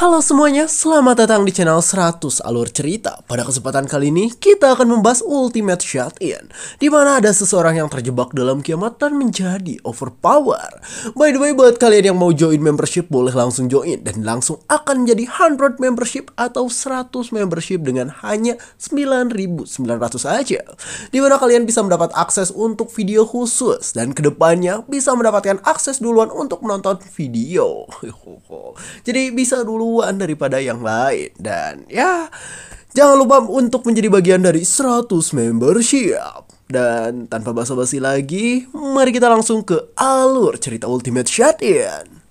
Halo semuanya, selamat datang di channel 100 Alur Cerita. Pada kesempatan kali ini, kita akan membahas Ultimate Shut-In, di mana ada seseorang yang terjebak dalam kiamat dan menjadi overpower. By the way, buat kalian yang mau join membership, boleh langsung join dan langsung akan jadi 100 membership atau 100 membership dengan hanya 9.900 aja. Di mana kalian bisa mendapat akses untuk video khusus dan kedepannya bisa mendapatkan akses duluan untuk menonton video. Jadi bisa duluan daripada yang lain. Dan ya, jangan lupa untuk menjadi bagian dari 100 membership. Dan tanpa basa-basi lagi, mari kita langsung ke alur cerita Ultimate Shut-In.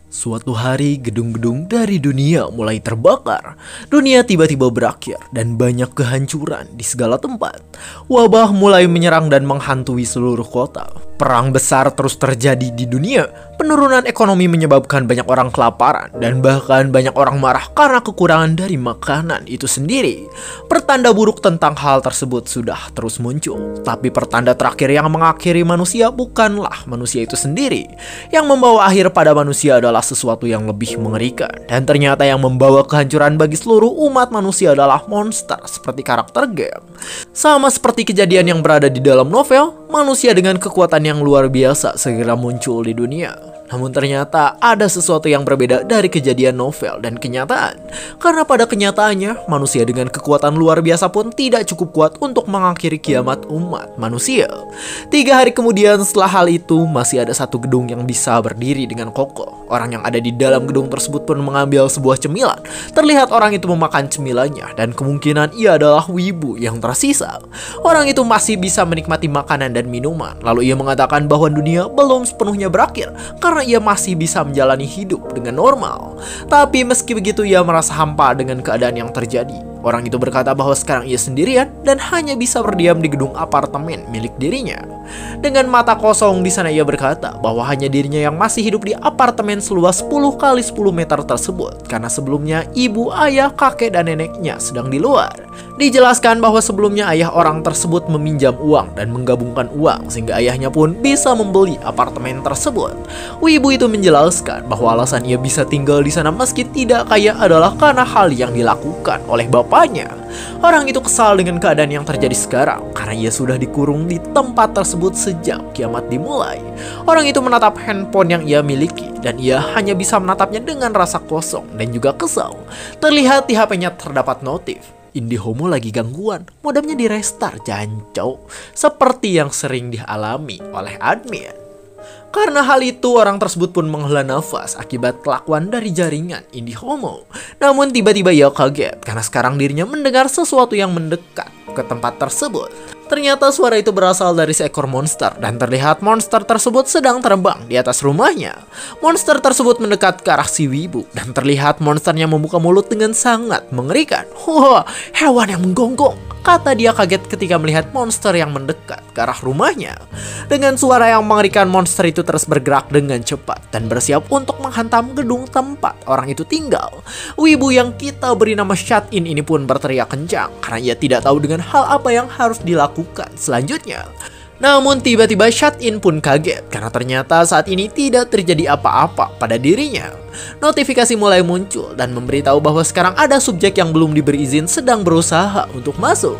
Suatu hari, gedung-gedung dari dunia mulai terbakar. Dunia tiba-tiba berakhir dan banyak kehancuran di segala tempat. Wabah mulai menyerang dan menghantui seluruh kota. Perang besar terus terjadi di dunia. Penurunan ekonomi menyebabkan banyak orang kelaparan dan bahkan banyak orang marah karena kekurangan dari makanan itu sendiri. Pertanda buruk tentang hal tersebut sudah terus muncul. Tapi pertanda terakhir yang mengakhiri manusia bukanlah manusia itu sendiri. Yang membawa akhir pada manusia adalah sesuatu yang lebih mengerikan. Dan ternyata yang membawa kehancuran bagi seluruh umat manusia adalah monster seperti karakter game. Sama seperti kejadian yang berada di dalam novel, manusia dengan kekuatan yang luar biasa segera muncul di dunia. Namun ternyata ada sesuatu yang berbeda dari kejadian novel dan kenyataan. Karena pada kenyataannya, manusia dengan kekuatan luar biasa pun tidak cukup kuat untuk mengakhiri kiamat umat manusia. 3 hari kemudian setelah hal itu, masih ada satu gedung yang bisa berdiri dengan kokoh. Orang yang ada di dalam gedung tersebut pun mengambil sebuah cemilan. Terlihat orang itu memakan cemilannya dan kemungkinan ia adalah wibu yang tersisa. Orang itu masih bisa menikmati makanan dan minuman. Lalu ia mengatakan bahwa dunia belum sepenuhnya berakhir karena ia masih bisa menjalani hidup dengan normal. Tapi meski begitu ia merasa hampa dengan keadaan yang terjadi. Orang itu berkata bahwa sekarang ia sendirian dan hanya bisa berdiam di gedung apartemen milik dirinya. Dengan mata kosong di sana ia berkata bahwa hanya dirinya yang masih hidup di apartemen seluas 10 kali 10 meter tersebut. Karena sebelumnya ibu, ayah, kakek, dan neneknya sedang di luar. Dijelaskan bahwa sebelumnya ayah orang tersebut meminjam uang dan menggabungkan uang sehingga ayahnya pun bisa membeli apartemen tersebut. Wibu itu menjelaskan bahwa alasan ia bisa tinggal di sana meski tidak kaya adalah karena hal yang dilakukan oleh bapaknya. Orang itu kesal dengan keadaan yang terjadi sekarang karena ia sudah dikurung di tempat tersebut sejak kiamat dimulai. Orang itu menatap handphone yang ia miliki dan ia hanya bisa menatapnya dengan rasa kosong dan juga kesal. Terlihat di HP-nya terdapat notif. IndiHomo lagi gangguan, modemnya di restart jancok, seperti yang sering dialami oleh admin. Karena hal itu, orang tersebut pun menghela nafas akibat kelakuan dari jaringan IndiHomo. Namun tiba-tiba ia kaget karena sekarang dirinya mendengar sesuatu yang mendekat ke tempat tersebut. Ternyata suara itu berasal dari seekor monster dan terlihat monster tersebut sedang terbang di atas rumahnya. Monster tersebut mendekat ke arah si wibu dan terlihat monsternya membuka mulut dengan sangat mengerikan. Wah, hewan yang menggonggong, kata dia kaget ketika melihat monster yang mendekat ke arah rumahnya. Dengan suara yang mengerikan, monster itu terus bergerak dengan cepat dan bersiap untuk menghantam gedung tempat orang itu tinggal. Wibu yang kita beri nama Shut-In ini pun berteriak kencang karena ia tidak tahu dengan hal apa yang harus dilakukan selanjutnya. Namun tiba-tiba Shut-In pun kaget karena ternyata saat ini tidak terjadi apa-apa pada dirinya. Notifikasi mulai muncul dan memberitahu bahwa sekarang ada subjek yang belum diberi izin sedang berusaha untuk masuk.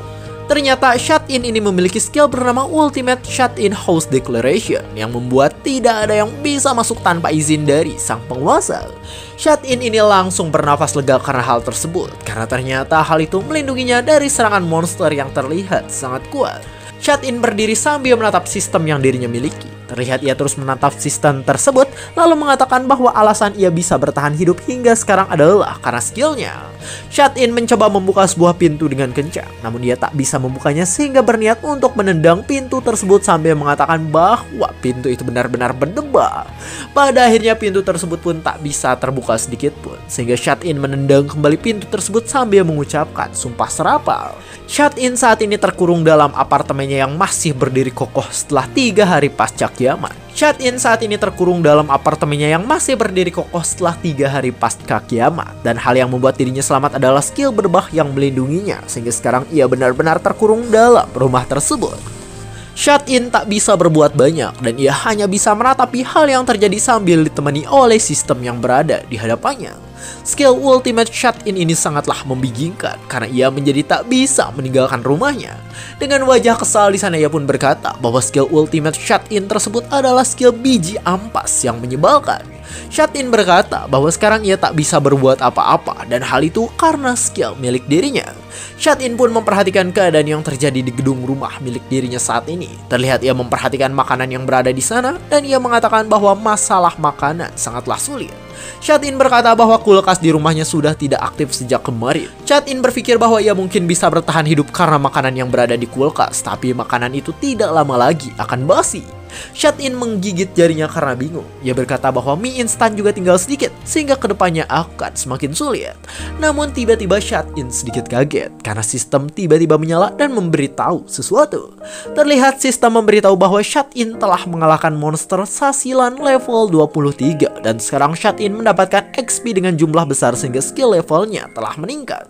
Ternyata Shut-In ini memiliki skill bernama Ultimate Shut-In House Declaration yang membuat tidak ada yang bisa masuk tanpa izin dari sang penguasa. Shut-In ini langsung bernafas lega karena hal tersebut, karena ternyata hal itu melindunginya dari serangan monster yang terlihat sangat kuat. Shut-In berdiri sambil menatap sistem yang dirinya miliki. Terlihat ia terus menatap sistem tersebut, lalu mengatakan bahwa alasan ia bisa bertahan hidup hingga sekarang adalah karena skillnya. Shut-In mencoba membuka sebuah pintu dengan kencang, namun ia tak bisa membukanya sehingga berniat untuk menendang pintu tersebut sambil mengatakan bahwa pintu itu benar-benar berdebar. Pada akhirnya pintu tersebut pun tak bisa terbuka sedikit pun, sehingga Shut-In menendang kembali pintu tersebut sambil mengucapkan sumpah serapal. Shut-In saat ini terkurung dalam apartemennya yang masih berdiri kokoh setelah 3 hari pasca kiamat. Shut-In saat ini terkurung dalam apartemennya yang masih berdiri kokoh setelah 3 hari pasca kiamat. Dan hal yang membuat dirinya selamat adalah skill berbah yang melindunginya, sehingga sekarang ia benar-benar terkurung dalam rumah tersebut. Shut-in tak bisa berbuat banyak dan ia hanya bisa meratapi hal yang terjadi sambil ditemani oleh sistem yang berada di hadapannya. Skill Ultimate Shut-in ini sangatlah membingungkan karena ia menjadi tak bisa meninggalkan rumahnya. Dengan wajah kesal di sana ia pun berkata bahwa skill Ultimate Shut-in tersebut adalah skill biji ampas yang menyebalkan. Shut-in berkata bahwa sekarang ia tak bisa berbuat apa-apa dan hal itu karena skill milik dirinya. Shut-in pun memperhatikan keadaan yang terjadi di gedung rumah milik dirinya saat ini. Terlihat ia memperhatikan makanan yang berada di sana dan ia mengatakan bahwa masalah makanan sangatlah sulit. Shut-in berkata bahwa kulkas di rumahnya sudah tidak aktif sejak kemarin. Shut-in berpikir bahwa ia mungkin bisa bertahan hidup karena makanan yang berada di kulkas, tapi makanan itu tidak lama lagi akan basi. Shut-in menggigit jarinya karena bingung. Ia berkata bahwa mie instan juga tinggal sedikit, sehingga kedepannya akan semakin sulit. Namun tiba-tiba Shut-in sedikit kaget, karena sistem tiba-tiba menyala dan memberitahu sesuatu. Terlihat sistem memberitahu bahwa Shut-in telah mengalahkan monster Sasilan level 23, dan sekarang Shut-in mendapatkan XP dengan jumlah besar sehingga skill levelnya telah meningkat.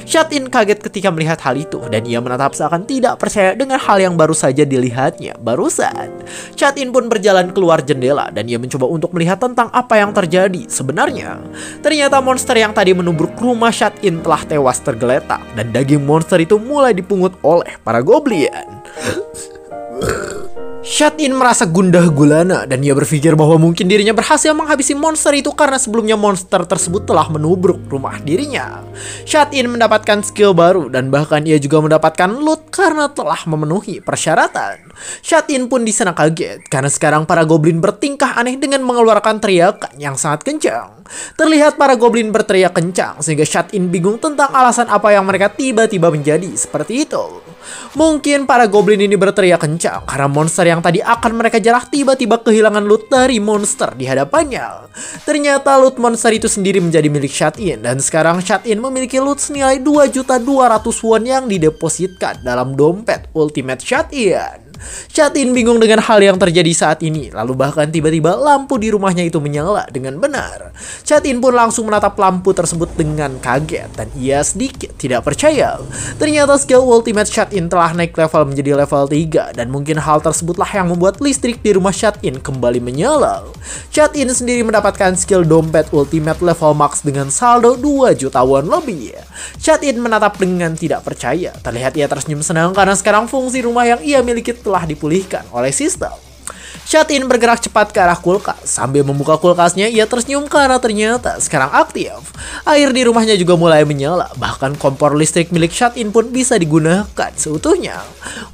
Shut-in kaget ketika melihat hal itu, dan ia menatap seakan tidak percaya dengan hal yang baru saja dilihatnya barusan. Shut-in pun berjalan keluar jendela dan ia mencoba untuk melihat tentang apa yang terjadi sebenarnya. Ternyata monster yang tadi menubruk rumah Shut-in telah tewas tergeletak dan daging monster itu mulai dipungut oleh para goblin. Shut-in merasa gundah gulana dan ia berpikir bahwa mungkin dirinya berhasil menghabisi monster itu karena sebelumnya monster tersebut telah menubruk rumah dirinya. Shut-in mendapatkan skill baru dan bahkan ia juga mendapatkan loot karena telah memenuhi persyaratan. Shut-in pun di sana kaget karena sekarang para goblin bertingkah aneh dengan mengeluarkan teriakan yang sangat kencang. Terlihat para goblin berteriak kencang sehingga Shut-in bingung tentang alasan apa yang mereka tiba-tiba menjadi seperti itu. Mungkin para goblin ini berteriak kencang karena monster yang tadi akan mereka jarah tiba-tiba kehilangan loot dari monster di hadapannya. Ternyata loot monster itu sendiri menjadi milik Shut-in dan sekarang Shut-in memiliki loot senilai 2.200.000 won yang didepositkan dalam dompet Ultimate Shut-in. Shut-in bingung dengan hal yang terjadi saat ini, lalu bahkan tiba-tiba lampu di rumahnya itu menyala dengan benar. Shut-in pun langsung menatap lampu tersebut dengan kaget dan ia sedikit tidak percaya. Ternyata skill Ultimate Shut-in telah naik level menjadi level 3 dan mungkin hal tersebutlah yang membuat listrik di rumah Shut-in kembali menyala. Shut-in sendiri mendapatkan skill dompet Ultimate level max dengan saldo 2 juta won lebih. Shut-in menatap dengan tidak percaya. Terlihat ia tersenyum senang karena sekarang fungsi rumah yang ia miliki telah dipulihkan oleh sistem. Shut-in bergerak cepat ke arah kulkas. Sambil membuka kulkasnya, ia tersenyum karena ternyata sekarang aktif. Air di rumahnya juga mulai menyala. Bahkan kompor listrik milik Shut-in pun bisa digunakan seutuhnya.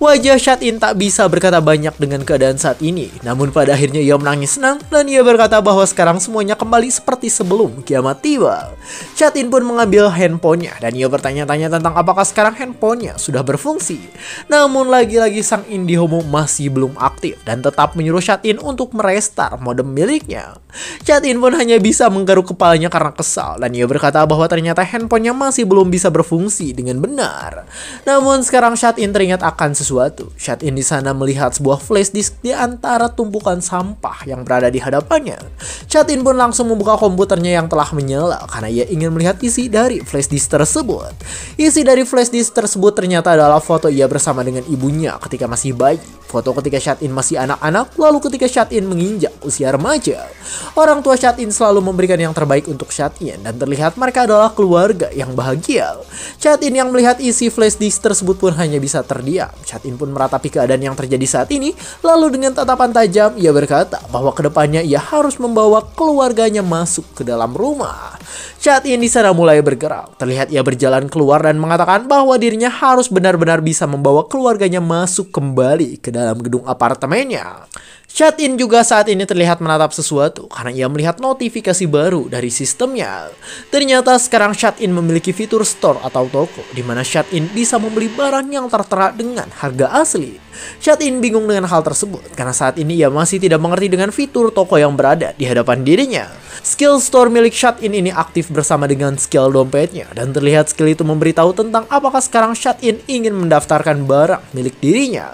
Wajah Shut-in tak bisa berkata banyak dengan keadaan saat ini. Namun pada akhirnya ia menangis senang dan ia berkata bahwa sekarang semuanya kembali seperti sebelum kiamat tiba. Shut-in pun mengambil handphonenya dan ia bertanya-tanya tentang apakah sekarang handphonenya sudah berfungsi. Namun lagi-lagi sang IndiHomo masih belum aktif dan tetap menyuruh Shut-in untuk merestart modem miliknya. Shut-in pun hanya bisa menggaruk kepalanya karena kesal dan ia berkata bahwa ternyata handphonenya masih belum bisa berfungsi dengan benar. Namun sekarang Shut-in teringat akan sesuatu. Shut-in di sana melihat sebuah flash disk di antara tumpukan sampah yang berada di hadapannya. Shut-in pun langsung membuka komputernya yang telah menyala karena ia ingin melihat isi dari flash disk tersebut. Isi dari flash disk tersebut ternyata adalah foto ia bersama dengan ibunya ketika masih bayi. Foto ketika Shut-in masih anak-anak, lalu ketika Shut-in menginjak usia remaja. Orang tua Shut-in selalu memberikan yang terbaik untuk Shut-in dan terlihat mereka adalah keluarga yang bahagia. Shut-in yang melihat isi flash disk tersebut pun hanya bisa terdiam. Shut-in pun meratapi keadaan yang terjadi saat ini, lalu dengan tatapan tajam ia berkata bahwa kedepannya ia harus membawa keluarganya masuk ke dalam rumah. Shut-in di sana mulai bergerak. Terlihat ia berjalan keluar dan mengatakan bahwa dirinya harus benar-benar bisa membawa keluarganya masuk kembali ke dalam gedung apartemennya. Shut-in juga saat ini terlihat menatap sesuatu karena ia melihat notifikasi baru dari sistemnya. Ternyata sekarang Shut-in memiliki fitur store atau toko di mana Shut-in bisa membeli barang yang tertera dengan harga asli. Shut-in bingung dengan hal tersebut karena saat ini ia masih tidak mengerti dengan fitur toko yang berada di hadapan dirinya. Skill store milik Shut-in ini aktif bersama dengan skill dompetnya dan terlihat skill itu memberitahu tentang apakah sekarang Shut-in ingin mendaftarkan barang milik dirinya.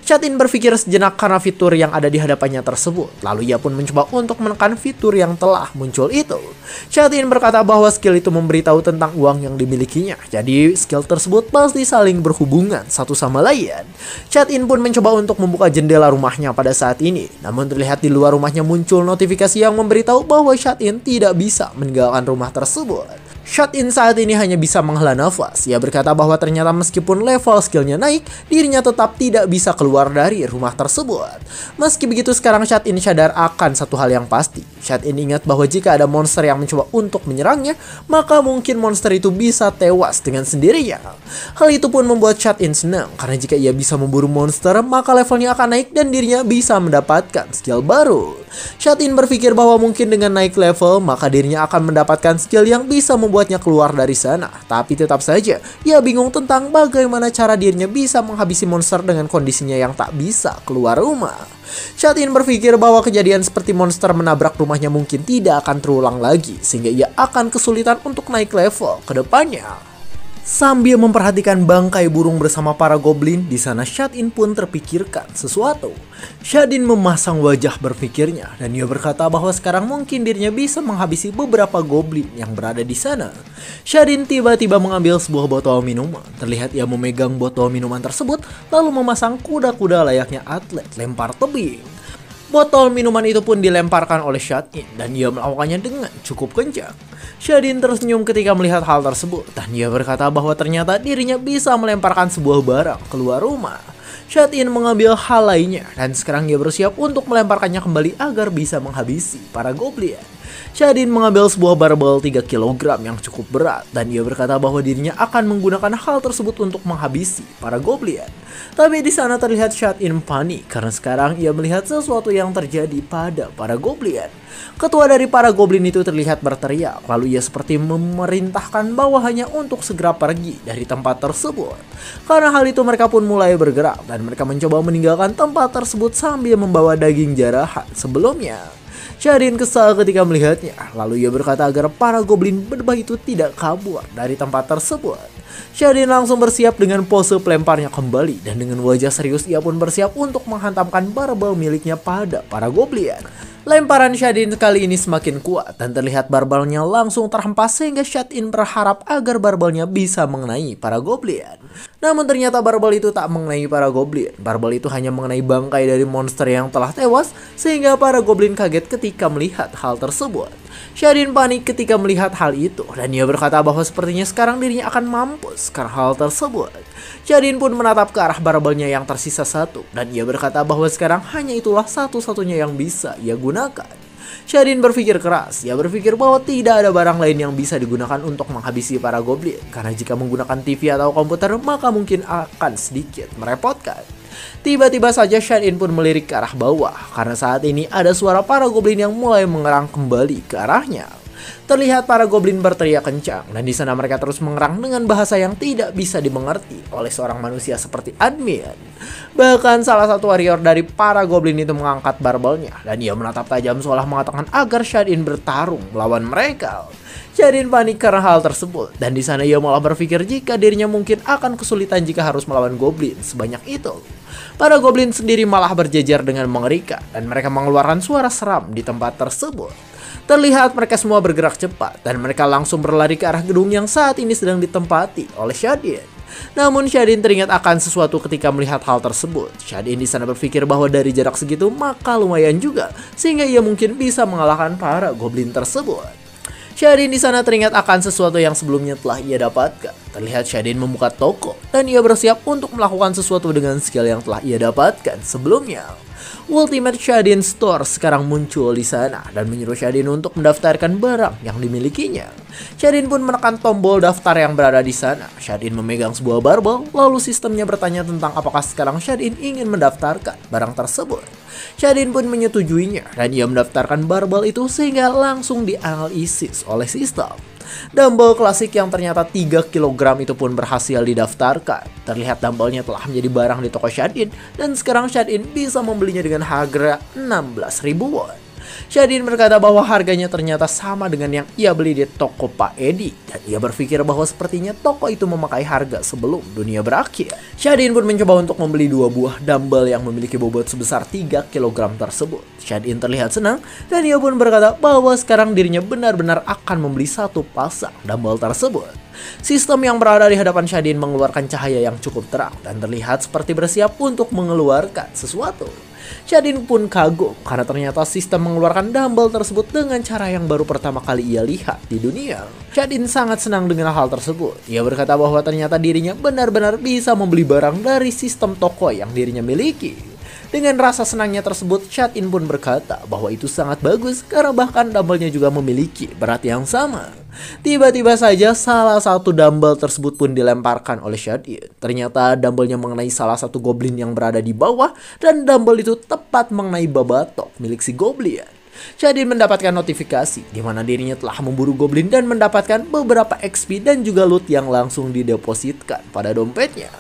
Shadin berpikir sejenak karena fitur yang ada di hadapannya tersebut. Lalu ia pun mencoba untuk menekan fitur yang telah muncul itu. Shadin berkata bahwa skill itu memberitahu tentang uang yang dimilikinya. Jadi skill tersebut pasti saling berhubungan satu sama lain. Shadin pun mencoba untuk membuka jendela rumahnya pada saat ini. Namun terlihat di luar rumahnya muncul notifikasi yang memberitahu bahwa Shadin tidak bisa meninggalkan rumah tersebut. Shadin saat ini hanya bisa menghela nafas. Ia berkata bahwa ternyata meskipun level skillnya naik, dirinya tetap tidak bisa keluar dari rumah tersebut. Meski begitu, sekarang Shadin sadar akan satu hal yang pasti. Shadin ingat bahwa jika ada monster yang mencoba untuk menyerangnya, maka mungkin monster itu bisa tewas dengan sendirinya. Hal itu pun membuat Shadin senang, karena jika ia bisa memburu monster, maka levelnya akan naik dan dirinya bisa mendapatkan skill baru. Shadin berpikir bahwa mungkin dengan naik level, maka dirinya akan mendapatkan skill yang bisa membuatnya keluar dari sana. Tapi tetap saja, ia bingung tentang bagaimana cara dirinya bisa menghabisi monster dengan kondisinya yang tak bisa keluar rumah. Shadin berpikir bahwa kejadian seperti monster menabrak rumahnya mungkin tidak akan terulang lagi, sehingga ia akan kesulitan untuk naik level ke depannya. Sambil memperhatikan bangkai burung bersama para goblin, di sana Shadin pun terpikirkan sesuatu. Shadin memasang wajah berpikirnya dan ia berkata bahwa sekarang mungkin dirinya bisa menghabisi beberapa goblin yang berada di sana. Shadin tiba-tiba mengambil sebuah botol minuman. Terlihat ia memegang botol minuman tersebut lalu memasang kuda-kuda layaknya atlet lempar tebing. Botol minuman itu pun dilemparkan oleh Shadin dan ia melakukannya dengan cukup kencang. Shadin tersenyum ketika melihat hal tersebut dan ia berkata bahwa ternyata dirinya bisa melemparkan sebuah barang keluar rumah. Shadin mengambil hal lainnya dan sekarang ia bersiap untuk melemparkannya kembali agar bisa menghabisi para goblin. Shadin mengambil sebuah barbel 3 kg yang cukup berat dan ia berkata bahwa dirinya akan menggunakan hal tersebut untuk menghabisi para goblin. Tapi di sana terlihat Shadin panik karena sekarang ia melihat sesuatu yang terjadi pada para goblin. Ketua dari para goblin itu terlihat berteriak, lalu ia seperti memerintahkan bawahannya untuk segera pergi dari tempat tersebut. Karena hal itu mereka pun mulai bergerak dan mereka mencoba meninggalkan tempat tersebut sambil membawa daging jarahan sebelumnya. Shadin kesal ketika melihatnya, lalu ia berkata agar para goblin berbah itu tidak kabur dari tempat tersebut. Shadin langsung bersiap dengan pose pelemparnya kembali dan dengan wajah serius ia pun bersiap untuk menghantamkan barbel miliknya pada para goblin. Lemparan Shadin kali ini semakin kuat dan terlihat barbelnya langsung terhempas sehingga Shadin berharap agar barbelnya bisa mengenai para goblin. Namun ternyata barbel itu tak mengenai para goblin. Barbel itu hanya mengenai bangkai dari monster yang telah tewas sehingga para goblin kaget ketika melihat hal tersebut. Shadin panik ketika melihat hal itu dan ia berkata bahwa sepertinya sekarang dirinya akan mampus karena hal tersebut. Shadin pun menatap ke arah barbelnya yang tersisa satu dan ia berkata bahwa sekarang hanya itulah satu-satunya yang bisa ia gunakan. Shadin berpikir keras, ia berpikir bahwa tidak ada barang lain yang bisa digunakan untuk menghabisi para goblin karena jika menggunakan TV atau komputer maka mungkin akan sedikit merepotkan. Tiba-tiba saja Shadin pun melirik ke arah bawah karena saat ini ada suara para goblin yang mulai mengerang kembali ke arahnya. Terlihat para goblin berteriak kencang dan di sana mereka terus mengerang dengan bahasa yang tidak bisa dimengerti oleh seorang manusia seperti admin. Bahkan salah satu warrior dari para goblin itu mengangkat barbelnya dan ia menatap tajam seolah mengatakan agar Shadin bertarung melawan mereka. Shadin panik karena hal tersebut dan di sana ia malah berpikir jika dirinya mungkin akan kesulitan jika harus melawan goblin sebanyak itu. Para goblin sendiri malah berjejer dengan mengerikan dan mereka mengeluarkan suara seram di tempat tersebut. Terlihat mereka semua bergerak cepat dan mereka langsung berlari ke arah gedung yang saat ini sedang ditempati oleh Shadin. Namun Shadin teringat akan sesuatu ketika melihat hal tersebut. Shadin di sana berpikir bahwa dari jarak segitu maka lumayan juga sehingga ia mungkin bisa mengalahkan para goblin tersebut. Shadin di sana teringat akan sesuatu yang sebelumnya telah ia dapatkan. Terlihat Shadin membuka toko dan ia bersiap untuk melakukan sesuatu dengan skill yang telah ia dapatkan sebelumnya. Ultimate Shadin Store sekarang muncul di sana dan menyuruh Shadin untuk mendaftarkan barang yang dimilikinya. Shadin pun menekan tombol daftar yang berada di sana. Shadin memegang sebuah barbel, lalu sistemnya bertanya tentang apakah sekarang Shadin ingin mendaftarkan barang tersebut. Shadin pun menyetujuinya dan ia mendaftarkan barbel itu sehingga langsung dianalisis oleh sistem. Dumbbell klasik yang ternyata 3 kg itu pun berhasil didaftarkan. Terlihat dumbbellnya telah menjadi barang di toko Shadin dan sekarang Shadin bisa membelinya dengan harga 16.000 won. Shadin berkata bahwa harganya ternyata sama dengan yang ia beli di toko Pak Edi, dan ia berpikir bahwa sepertinya toko itu memakai harga sebelum dunia berakhir. Shadin pun mencoba untuk membeli 2 buah dumbbell yang memiliki bobot sebesar 3 kg tersebut. Shadin terlihat senang dan ia pun berkata bahwa sekarang dirinya benar-benar akan membeli 1 pasang dumbbell tersebut. Sistem yang berada di hadapan Shadin mengeluarkan cahaya yang cukup terang dan terlihat seperti bersiap untuk mengeluarkan sesuatu. Shadin pun kagum karena ternyata sistem mengeluarkan dumbbell tersebut dengan cara yang baru pertama kali ia lihat di dunia. Shadin sangat senang dengan hal tersebut. Ia berkata bahwa ternyata dirinya benar-benar bisa membeli barang dari sistem toko yang dirinya miliki. Dengan rasa senangnya tersebut, Shadin pun berkata bahwa itu sangat bagus karena bahkan dumbbellnya juga memiliki berat yang sama. Tiba-tiba saja salah satu dumbbell tersebut pun dilemparkan oleh Shadin. Ternyata dumbbellnya mengenai salah satu goblin yang berada di bawah dan dumbbell itu tepat mengenai babatok milik si goblin. Shadin mendapatkan notifikasi di mana dirinya telah memburu goblin dan mendapatkan beberapa XP dan juga loot yang langsung didepositkan pada dompetnya.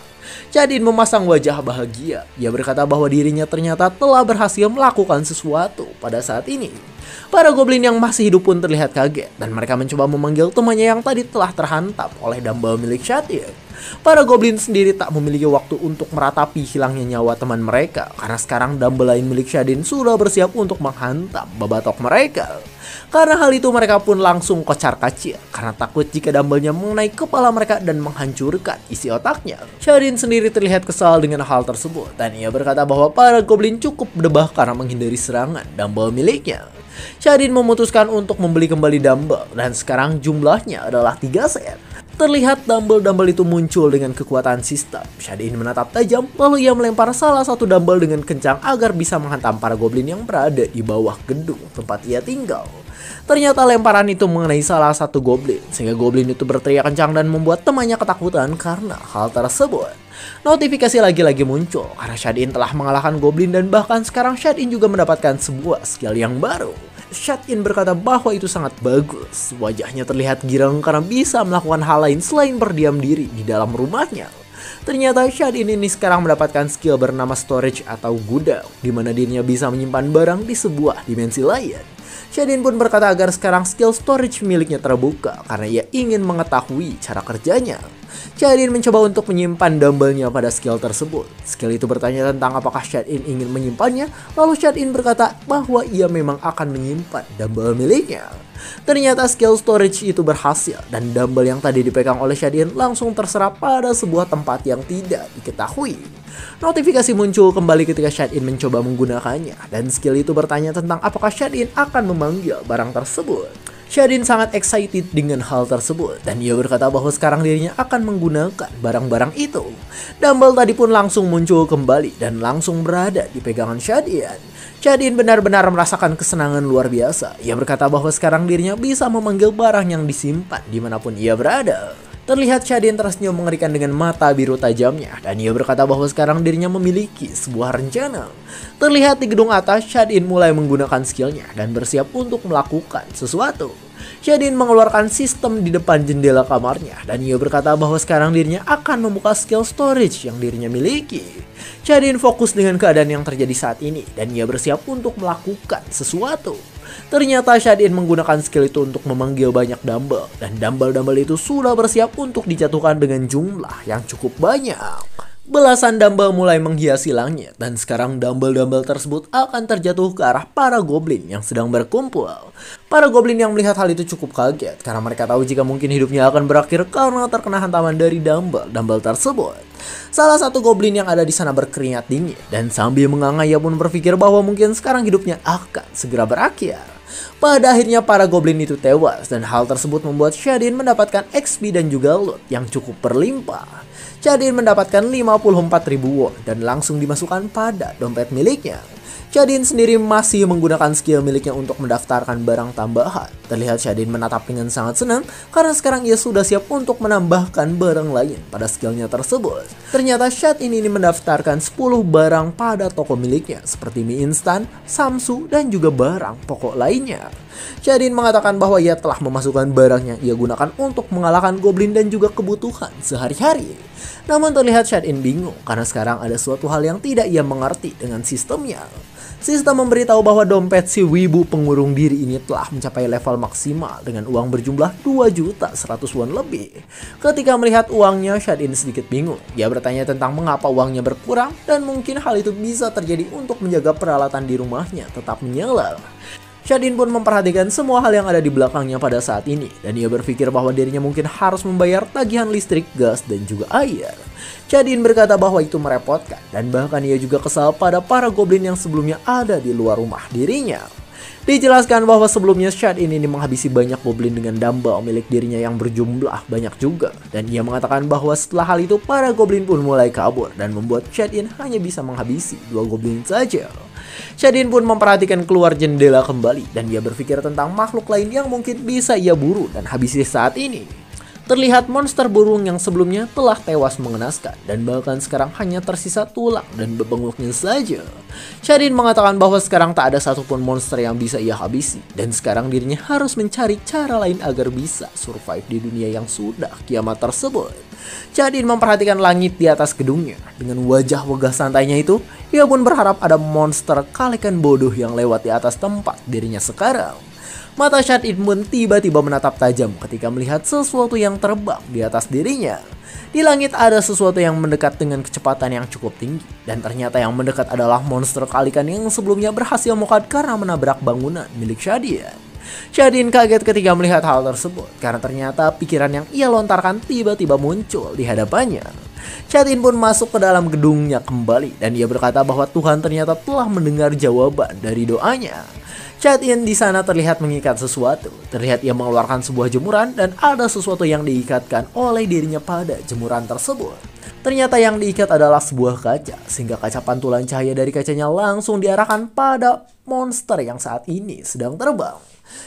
Shadin memasang wajah bahagia. Ia berkata bahwa dirinya ternyata telah berhasil melakukan sesuatu pada saat ini. Para goblin yang masih hidup pun terlihat kaget dan mereka mencoba memanggil temannya yang tadi telah terhantam oleh dumbbell milik Shadin. Para goblin sendiri tak memiliki waktu untuk meratapi hilangnya nyawa teman mereka karena sekarang dumbbell lain milik Shadin sudah bersiap untuk menghantam babatok mereka. Karena hal itu mereka pun langsung kocar-kacir karena takut jika dumbbellnya mengenai kepala mereka dan menghancurkan isi otaknya. Shadin sendiri terlihat kesal dengan hal tersebut dan ia berkata bahwa para goblin cukup berdebah karena menghindari serangan dumbbell miliknya. Shadin memutuskan untuk membeli kembali dumbbell dan sekarang jumlahnya adalah 3 set. Terlihat dumbbell-dumbbell itu muncul dengan kekuatan sistem. Shadin menatap tajam lalu ia melempar salah satu dumbbell dengan kencang agar bisa menghantam para goblin yang berada di bawah gedung tempat ia tinggal. Ternyata lemparan itu mengenai salah satu goblin sehingga goblin itu berteriak kencang dan membuat temannya ketakutan karena hal tersebut. Notifikasi lagi-lagi muncul karena Shadin telah mengalahkan goblin dan bahkan sekarang Shadin juga mendapatkan sebuah skill yang baru. Shadin berkata bahwa itu sangat bagus. Wajahnya terlihat girang karena bisa melakukan hal lain selain berdiam diri di dalam rumahnya. Ternyata Shadin ini sekarang mendapatkan skill bernama storage atau gudang, di mana dirinya bisa menyimpan barang di sebuah dimensi lain. Shadin pun berkata agar sekarang skill storage miliknya terbuka karena ia ingin mengetahui cara kerjanya. Shadin mencoba untuk menyimpan dumbbellnya pada skill tersebut. Skill itu bertanya tentang apakah Shadin ingin menyimpannya, lalu Shadin berkata bahwa ia memang akan menyimpan dumbbell miliknya. Ternyata skill storage itu berhasil dan dumbbell yang tadi dipegang oleh Shadin langsung terserap pada sebuah tempat yang tidak diketahui. Notifikasi muncul kembali ketika Shadin mencoba menggunakannya dan skill itu bertanya tentang apakah Shadin akan memanggil barang tersebut. Shadin sangat excited dengan hal tersebut dan ia berkata bahwa sekarang dirinya akan menggunakan barang-barang itu. Dumbbell tadi pun langsung muncul kembali dan langsung berada di pegangan Shadin. Shadin benar-benar merasakan kesenangan luar biasa. Ia berkata bahwa sekarang dirinya bisa memanggil barang yang disimpan dimanapun ia berada. Terlihat Shadin tersenyum mengerikan dengan mata biru tajamnya dan ia berkata bahwa sekarang dirinya memiliki sebuah rencana. Terlihat di gedung atas, Shadin mulai menggunakan skillnya dan bersiap untuk melakukan sesuatu. Shadin mengeluarkan sistem di depan jendela kamarnya dan ia berkata bahwa sekarang dirinya akan membuka skill storage yang dirinya miliki. Shadin fokus dengan keadaan yang terjadi saat ini dan ia bersiap untuk melakukan sesuatu. Ternyata Shadin menggunakan skill itu untuk memanggil banyak dumbbell dan dumbbell-dumbbell itu sudah bersiap untuk dijatuhkan dengan jumlah yang cukup banyak. Belasan dumbbell mulai menghiasi langit dan sekarang dumbbell-dumbbell tersebut akan terjatuh ke arah para goblin yang sedang berkumpul. Para goblin yang melihat hal itu cukup kaget karena mereka tahu jika mungkin hidupnya akan berakhir karena terkena hantaman dari dumbbell tersebut. Salah satu goblin yang ada di sana berkeringat dingin dan sambil menganga ia pun berpikir bahwa mungkin sekarang hidupnya akan segera berakhir. Pada akhirnya para goblin itu tewas dan hal tersebut membuat Shadin mendapatkan XP dan juga loot yang cukup berlimpah. Shadin mendapatkan 54.000 won dan langsung dimasukkan pada dompet miliknya. Shadin sendiri masih menggunakan skill miliknya untuk mendaftarkan barang tambahan. Terlihat Shadin menatap dengan sangat senang karena sekarang ia sudah siap untuk menambahkan barang lain pada skillnya tersebut. Ternyata Shadin ini mendaftarkan 10 barang pada toko miliknya seperti mie instan, samsu, dan juga barang pokok lainnya. Shadin mengatakan bahwa ia telah memasukkan barang yang ia gunakan untuk mengalahkan goblin dan juga kebutuhan sehari-hari. Namun terlihat Shadin bingung karena sekarang ada suatu hal yang tidak ia mengerti dengan sistemnya. Sistem memberitahu bahwa dompet si wibu pengurung diri ini telah mencapai level maksimal dengan uang berjumlah 2.100.000 won lebih. Ketika melihat uangnya, Shadin sedikit bingung. Dia bertanya tentang mengapa uangnya berkurang dan mungkin hal itu bisa terjadi untuk menjaga peralatan di rumahnya tetap menyala. Shadin pun memperhatikan semua hal yang ada di belakangnya pada saat ini, dan ia berpikir bahwa dirinya mungkin harus membayar tagihan listrik, gas, dan juga air. Shadin berkata bahwa itu merepotkan, dan bahkan ia juga kesal pada para goblin yang sebelumnya ada di luar rumah dirinya. Dijelaskan bahwa sebelumnya Shadin ini menghabisi banyak goblin dengan dumbbell milik dirinya yang berjumlah banyak juga. Dan ia mengatakan bahwa setelah hal itu para goblin pun mulai kabur dan membuat Shadin hanya bisa menghabisi 2 goblin saja. Shadin pun memperhatikan keluar jendela kembali dan ia berpikir tentang makhluk lain yang mungkin bisa ia buru dan habisi saat ini. Terlihat monster burung yang sebelumnya telah tewas mengenaskan dan bahkan sekarang hanya tersisa tulang dan bebenguknya saja. Shadin mengatakan bahwa sekarang tak ada satupun monster yang bisa ia habisi dan sekarang dirinya harus mencari cara lain agar bisa survive di dunia yang sudah kiamat tersebut. Shadin memperhatikan langit di atas gedungnya. Dengan wajah wegah santainya itu, ia pun berharap ada monster kalikan bodoh yang lewat di atas tempat dirinya sekarang. Mata Shadin pun tiba-tiba menatap tajam ketika melihat sesuatu yang terbang di atas dirinya. Di langit ada sesuatu yang mendekat dengan kecepatan yang cukup tinggi. Dan ternyata yang mendekat adalah monster kalikan yang sebelumnya berhasil mokat karena menabrak bangunan milik Shadin. Shadin kaget ketika melihat hal tersebut karena ternyata pikiran yang ia lontarkan tiba-tiba muncul di hadapannya. Shadin pun masuk ke dalam gedungnya kembali dan ia berkata bahwa Tuhan ternyata telah mendengar jawaban dari doanya. Shadin di sana terlihat mengikat sesuatu. Terlihat ia mengeluarkan sebuah jemuran dan ada sesuatu yang diikatkan oleh dirinya pada jemuran tersebut. Ternyata yang diikat adalah sebuah kaca, sehingga kaca pantulan cahaya dari kacanya langsung diarahkan pada monster yang saat ini sedang terbang.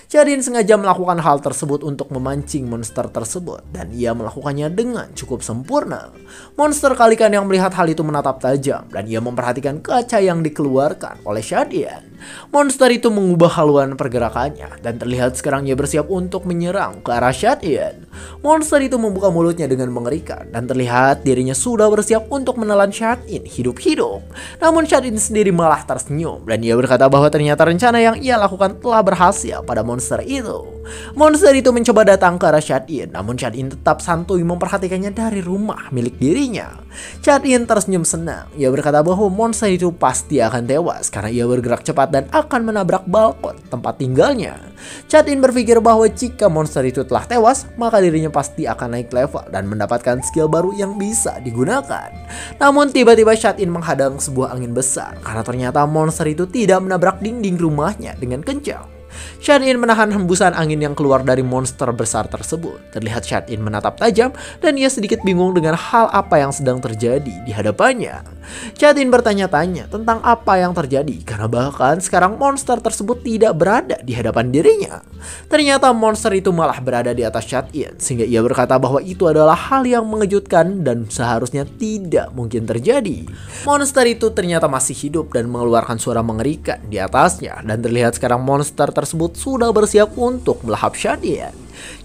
Shadin sengaja melakukan hal tersebut untuk memancing monster tersebut dan ia melakukannya dengan cukup sempurna. Monster kalikan yang melihat hal itu menatap tajam dan ia memperhatikan kaca yang dikeluarkan oleh Shadin. Monster itu mengubah haluan pergerakannya dan terlihat sekarang ia bersiap untuk menyerang ke arah Shadin. Monster itu membuka mulutnya dengan mengerikan dan terlihat dirinya sudah bersiap untuk menelan Shadin hidup-hidup. Namun Shadin sendiri malah tersenyum dan ia berkata bahwa ternyata rencana yang ia lakukan telah berhasil pada monster itu. Monster itu mencoba datang ke arah Shadin, namun Shadin tetap santuy memperhatikannya dari rumah milik dirinya. Shadin tersenyum senang. Ia berkata bahwa monster itu pasti akan tewas karena ia bergerak cepat dan akan menabrak balkon tempat tinggalnya. Shadin berpikir bahwa jika monster itu telah tewas, maka dirinya pasti akan naik level dan mendapatkan skill baru yang bisa digunakan. Namun tiba-tiba Shadin menghadang sebuah angin besar karena ternyata monster itu tidak menabrak dinding rumahnya dengan kencang. Shadin menahan hembusan angin yang keluar dari monster besar tersebut. Terlihat Shadin menatap tajam dan ia sedikit bingung dengan hal apa yang sedang terjadi di hadapannya. Shadin bertanya-tanya tentang apa yang terjadi karena bahkan sekarang monster tersebut tidak berada di hadapan dirinya. Ternyata monster itu malah berada di atas Shadin sehingga ia berkata bahwa itu adalah hal yang mengejutkan dan seharusnya tidak mungkin terjadi. Monster itu ternyata masih hidup dan mengeluarkan suara mengerikan di atasnya dan terlihat sekarang monster tersebut sudah bersiap untuk melahap Shadin.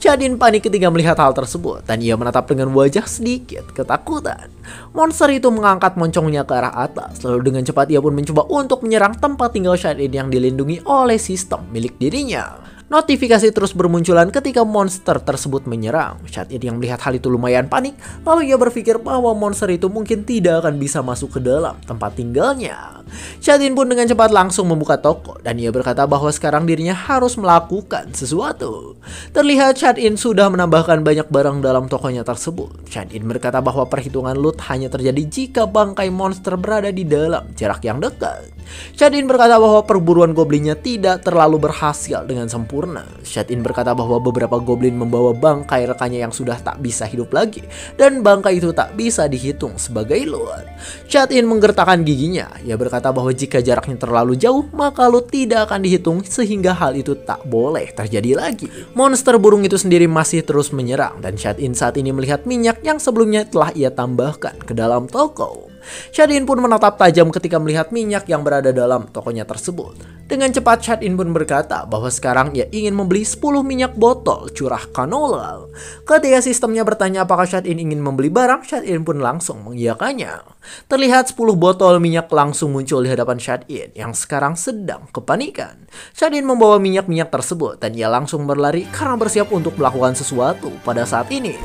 Shadin panik ketika melihat hal tersebut dan ia menatap dengan wajah sedikit ketakutan. Monster itu mengangkat moncongnya ke arah atas, lalu dengan cepat ia pun mencoba untuk menyerang tempat tinggal Shadin yang dilindungi oleh sistem milik dirinya. Notifikasi terus bermunculan ketika monster tersebut menyerang. Shadin yang melihat hal itu lumayan panik, lalu ia berpikir bahwa monster itu mungkin tidak akan bisa masuk ke dalam tempat tinggalnya. Shadin pun dengan cepat langsung membuka toko dan ia berkata bahwa sekarang dirinya harus melakukan sesuatu. Terlihat Shadin sudah menambahkan banyak barang dalam tokonya tersebut. Shadin berkata bahwa perhitungan loot hanya terjadi jika bangkai monster berada di dalam jarak yang dekat. Shadin berkata bahwa perburuan goblinnya tidak terlalu berhasil dengan sempurna. Shadin berkata bahwa beberapa goblin membawa bangkai rekannya yang sudah tak bisa hidup lagi dan bangkai itu tak bisa dihitung sebagai loot. Shadin menggertakkan giginya. Ia berkata bahwa jika jaraknya terlalu jauh maka loot tidak akan dihitung sehingga hal itu tak boleh terjadi lagi. Monster burung itu sendiri masih terus menyerang dan Shadin saat ini melihat minyak yang sebelumnya telah ia tambahkan ke dalam toko. Shadin pun menatap tajam ketika melihat minyak yang berada dalam tokonya tersebut. Dengan cepat Shadin pun berkata bahwa sekarang ia ingin membeli 10 minyak botol curah canola. Ketika sistemnya bertanya apakah Shadin ingin membeli barang, Shadin pun langsung mengiyakannya. Terlihat 10 botol minyak langsung muncul di hadapan Shadin yang sekarang sedang kepanikan. Shadin membawa minyak-minyak tersebut dan ia langsung berlari karena bersiap untuk melakukan sesuatu pada saat ini.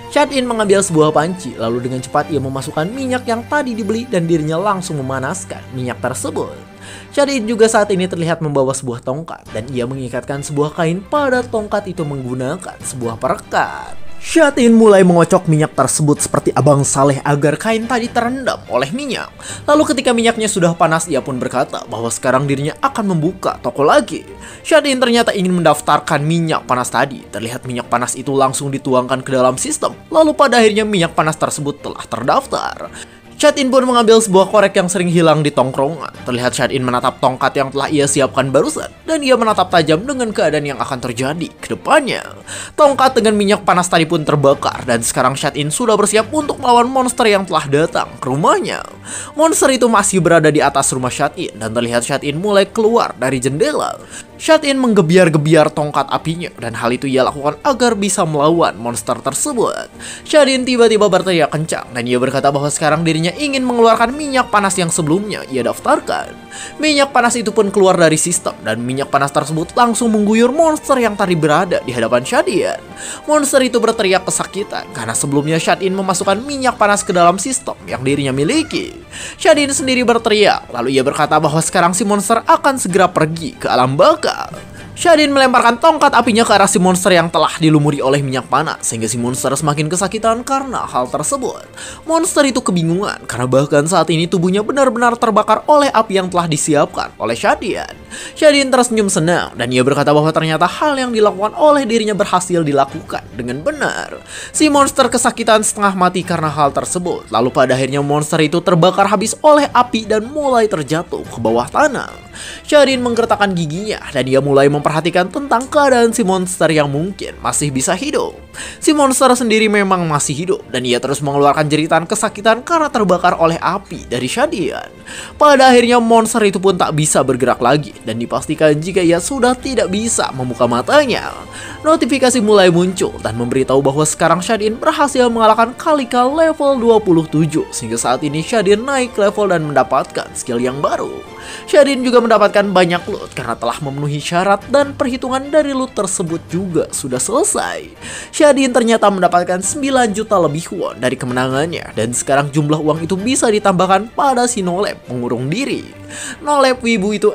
Shadin mengambil sebuah panci, lalu dengan cepat ia memasukkan minyak yang tadi dibeli dan dirinya langsung memanaskan minyak tersebut. Shadin juga saat ini terlihat membawa sebuah tongkat dan ia mengikatkan sebuah kain pada tongkat itu menggunakan sebuah perekat. Shadin mulai mengocok minyak tersebut seperti Abang Saleh agar kain tadi terendam oleh minyak. Lalu ketika minyaknya sudah panas, ia pun berkata bahwa sekarang dirinya akan membuka toko lagi. Shadin ternyata ingin mendaftarkan minyak panas tadi. Terlihat minyak panas itu langsung dituangkan ke dalam sistem. Lalu pada akhirnya minyak panas tersebut telah terdaftar. Shadin pun mengambil sebuah korek yang sering hilang di tongkrongan. Terlihat Shadin menatap tongkat yang telah ia siapkan barusan. Dan ia menatap tajam dengan keadaan yang akan terjadi ke depannya. Tongkat dengan minyak panas tadi pun terbakar. Dan sekarang Shadin sudah bersiap untuk melawan monster yang telah datang ke rumahnya. Monster itu masih berada di atas rumah Shadin. Dan terlihat Shadin mulai keluar dari jendela. Shadin menggebiar-gebiar tongkat apinya dan hal itu ia lakukan agar bisa melawan monster tersebut. Shadin tiba-tiba berteriak kencang dan ia berkata bahwa sekarang dirinya ingin mengeluarkan minyak panas yang sebelumnya ia daftarkan. Minyak panas itu pun keluar dari sistem dan minyak panas tersebut langsung mengguyur monster yang tadi berada di hadapan Shadin. Monster itu berteriak kesakitan karena sebelumnya Shadin memasukkan minyak panas ke dalam sistem yang dirinya miliki. Shadin sendiri berteriak, lalu ia berkata bahwa sekarang si monster akan segera pergi ke alam baka. Shadin melemparkan tongkat apinya ke arah si monster yang telah dilumuri oleh minyak panas sehingga si monster semakin kesakitan karena hal tersebut. Monster itu kebingungan karena bahkan saat ini tubuhnya benar-benar terbakar oleh api yang telah disiapkan oleh Shadin. Shadin tersenyum senang dan ia berkata bahwa ternyata hal yang dilakukan oleh dirinya berhasil dilakukan dengan benar. Si monster kesakitan setengah mati karena hal tersebut. Lalu pada akhirnya monster itu terbakar habis oleh api dan mulai terjatuh ke bawah tanah. Shadin menggertakkan giginya dan ia mulai memperhatikan tentang keadaan si monster yang mungkin masih bisa hidup. Si monster sendiri memang masih hidup dan ia terus mengeluarkan jeritan kesakitan karena terbakar oleh api dari Shadin. Pada akhirnya monster itu pun tak bisa bergerak lagi dan dipastikan jika ia sudah tidak bisa membuka matanya. Notifikasi mulai muncul dan memberitahu bahwa sekarang Shadin berhasil mengalahkan Kalika level 27 sehingga saat ini Shadin naik level dan mendapatkan skill yang baru. Shadin juga mendapatkan banyak loot karena telah memenuhi syarat dan perhitungan dari loot tersebut juga sudah selesai. Shadin ternyata mendapatkan 9 juta lebih won dari kemenangannya dan sekarang jumlah uang itu bisa ditambahkan pada si Nolep mengurung diri. Nolep wibu itu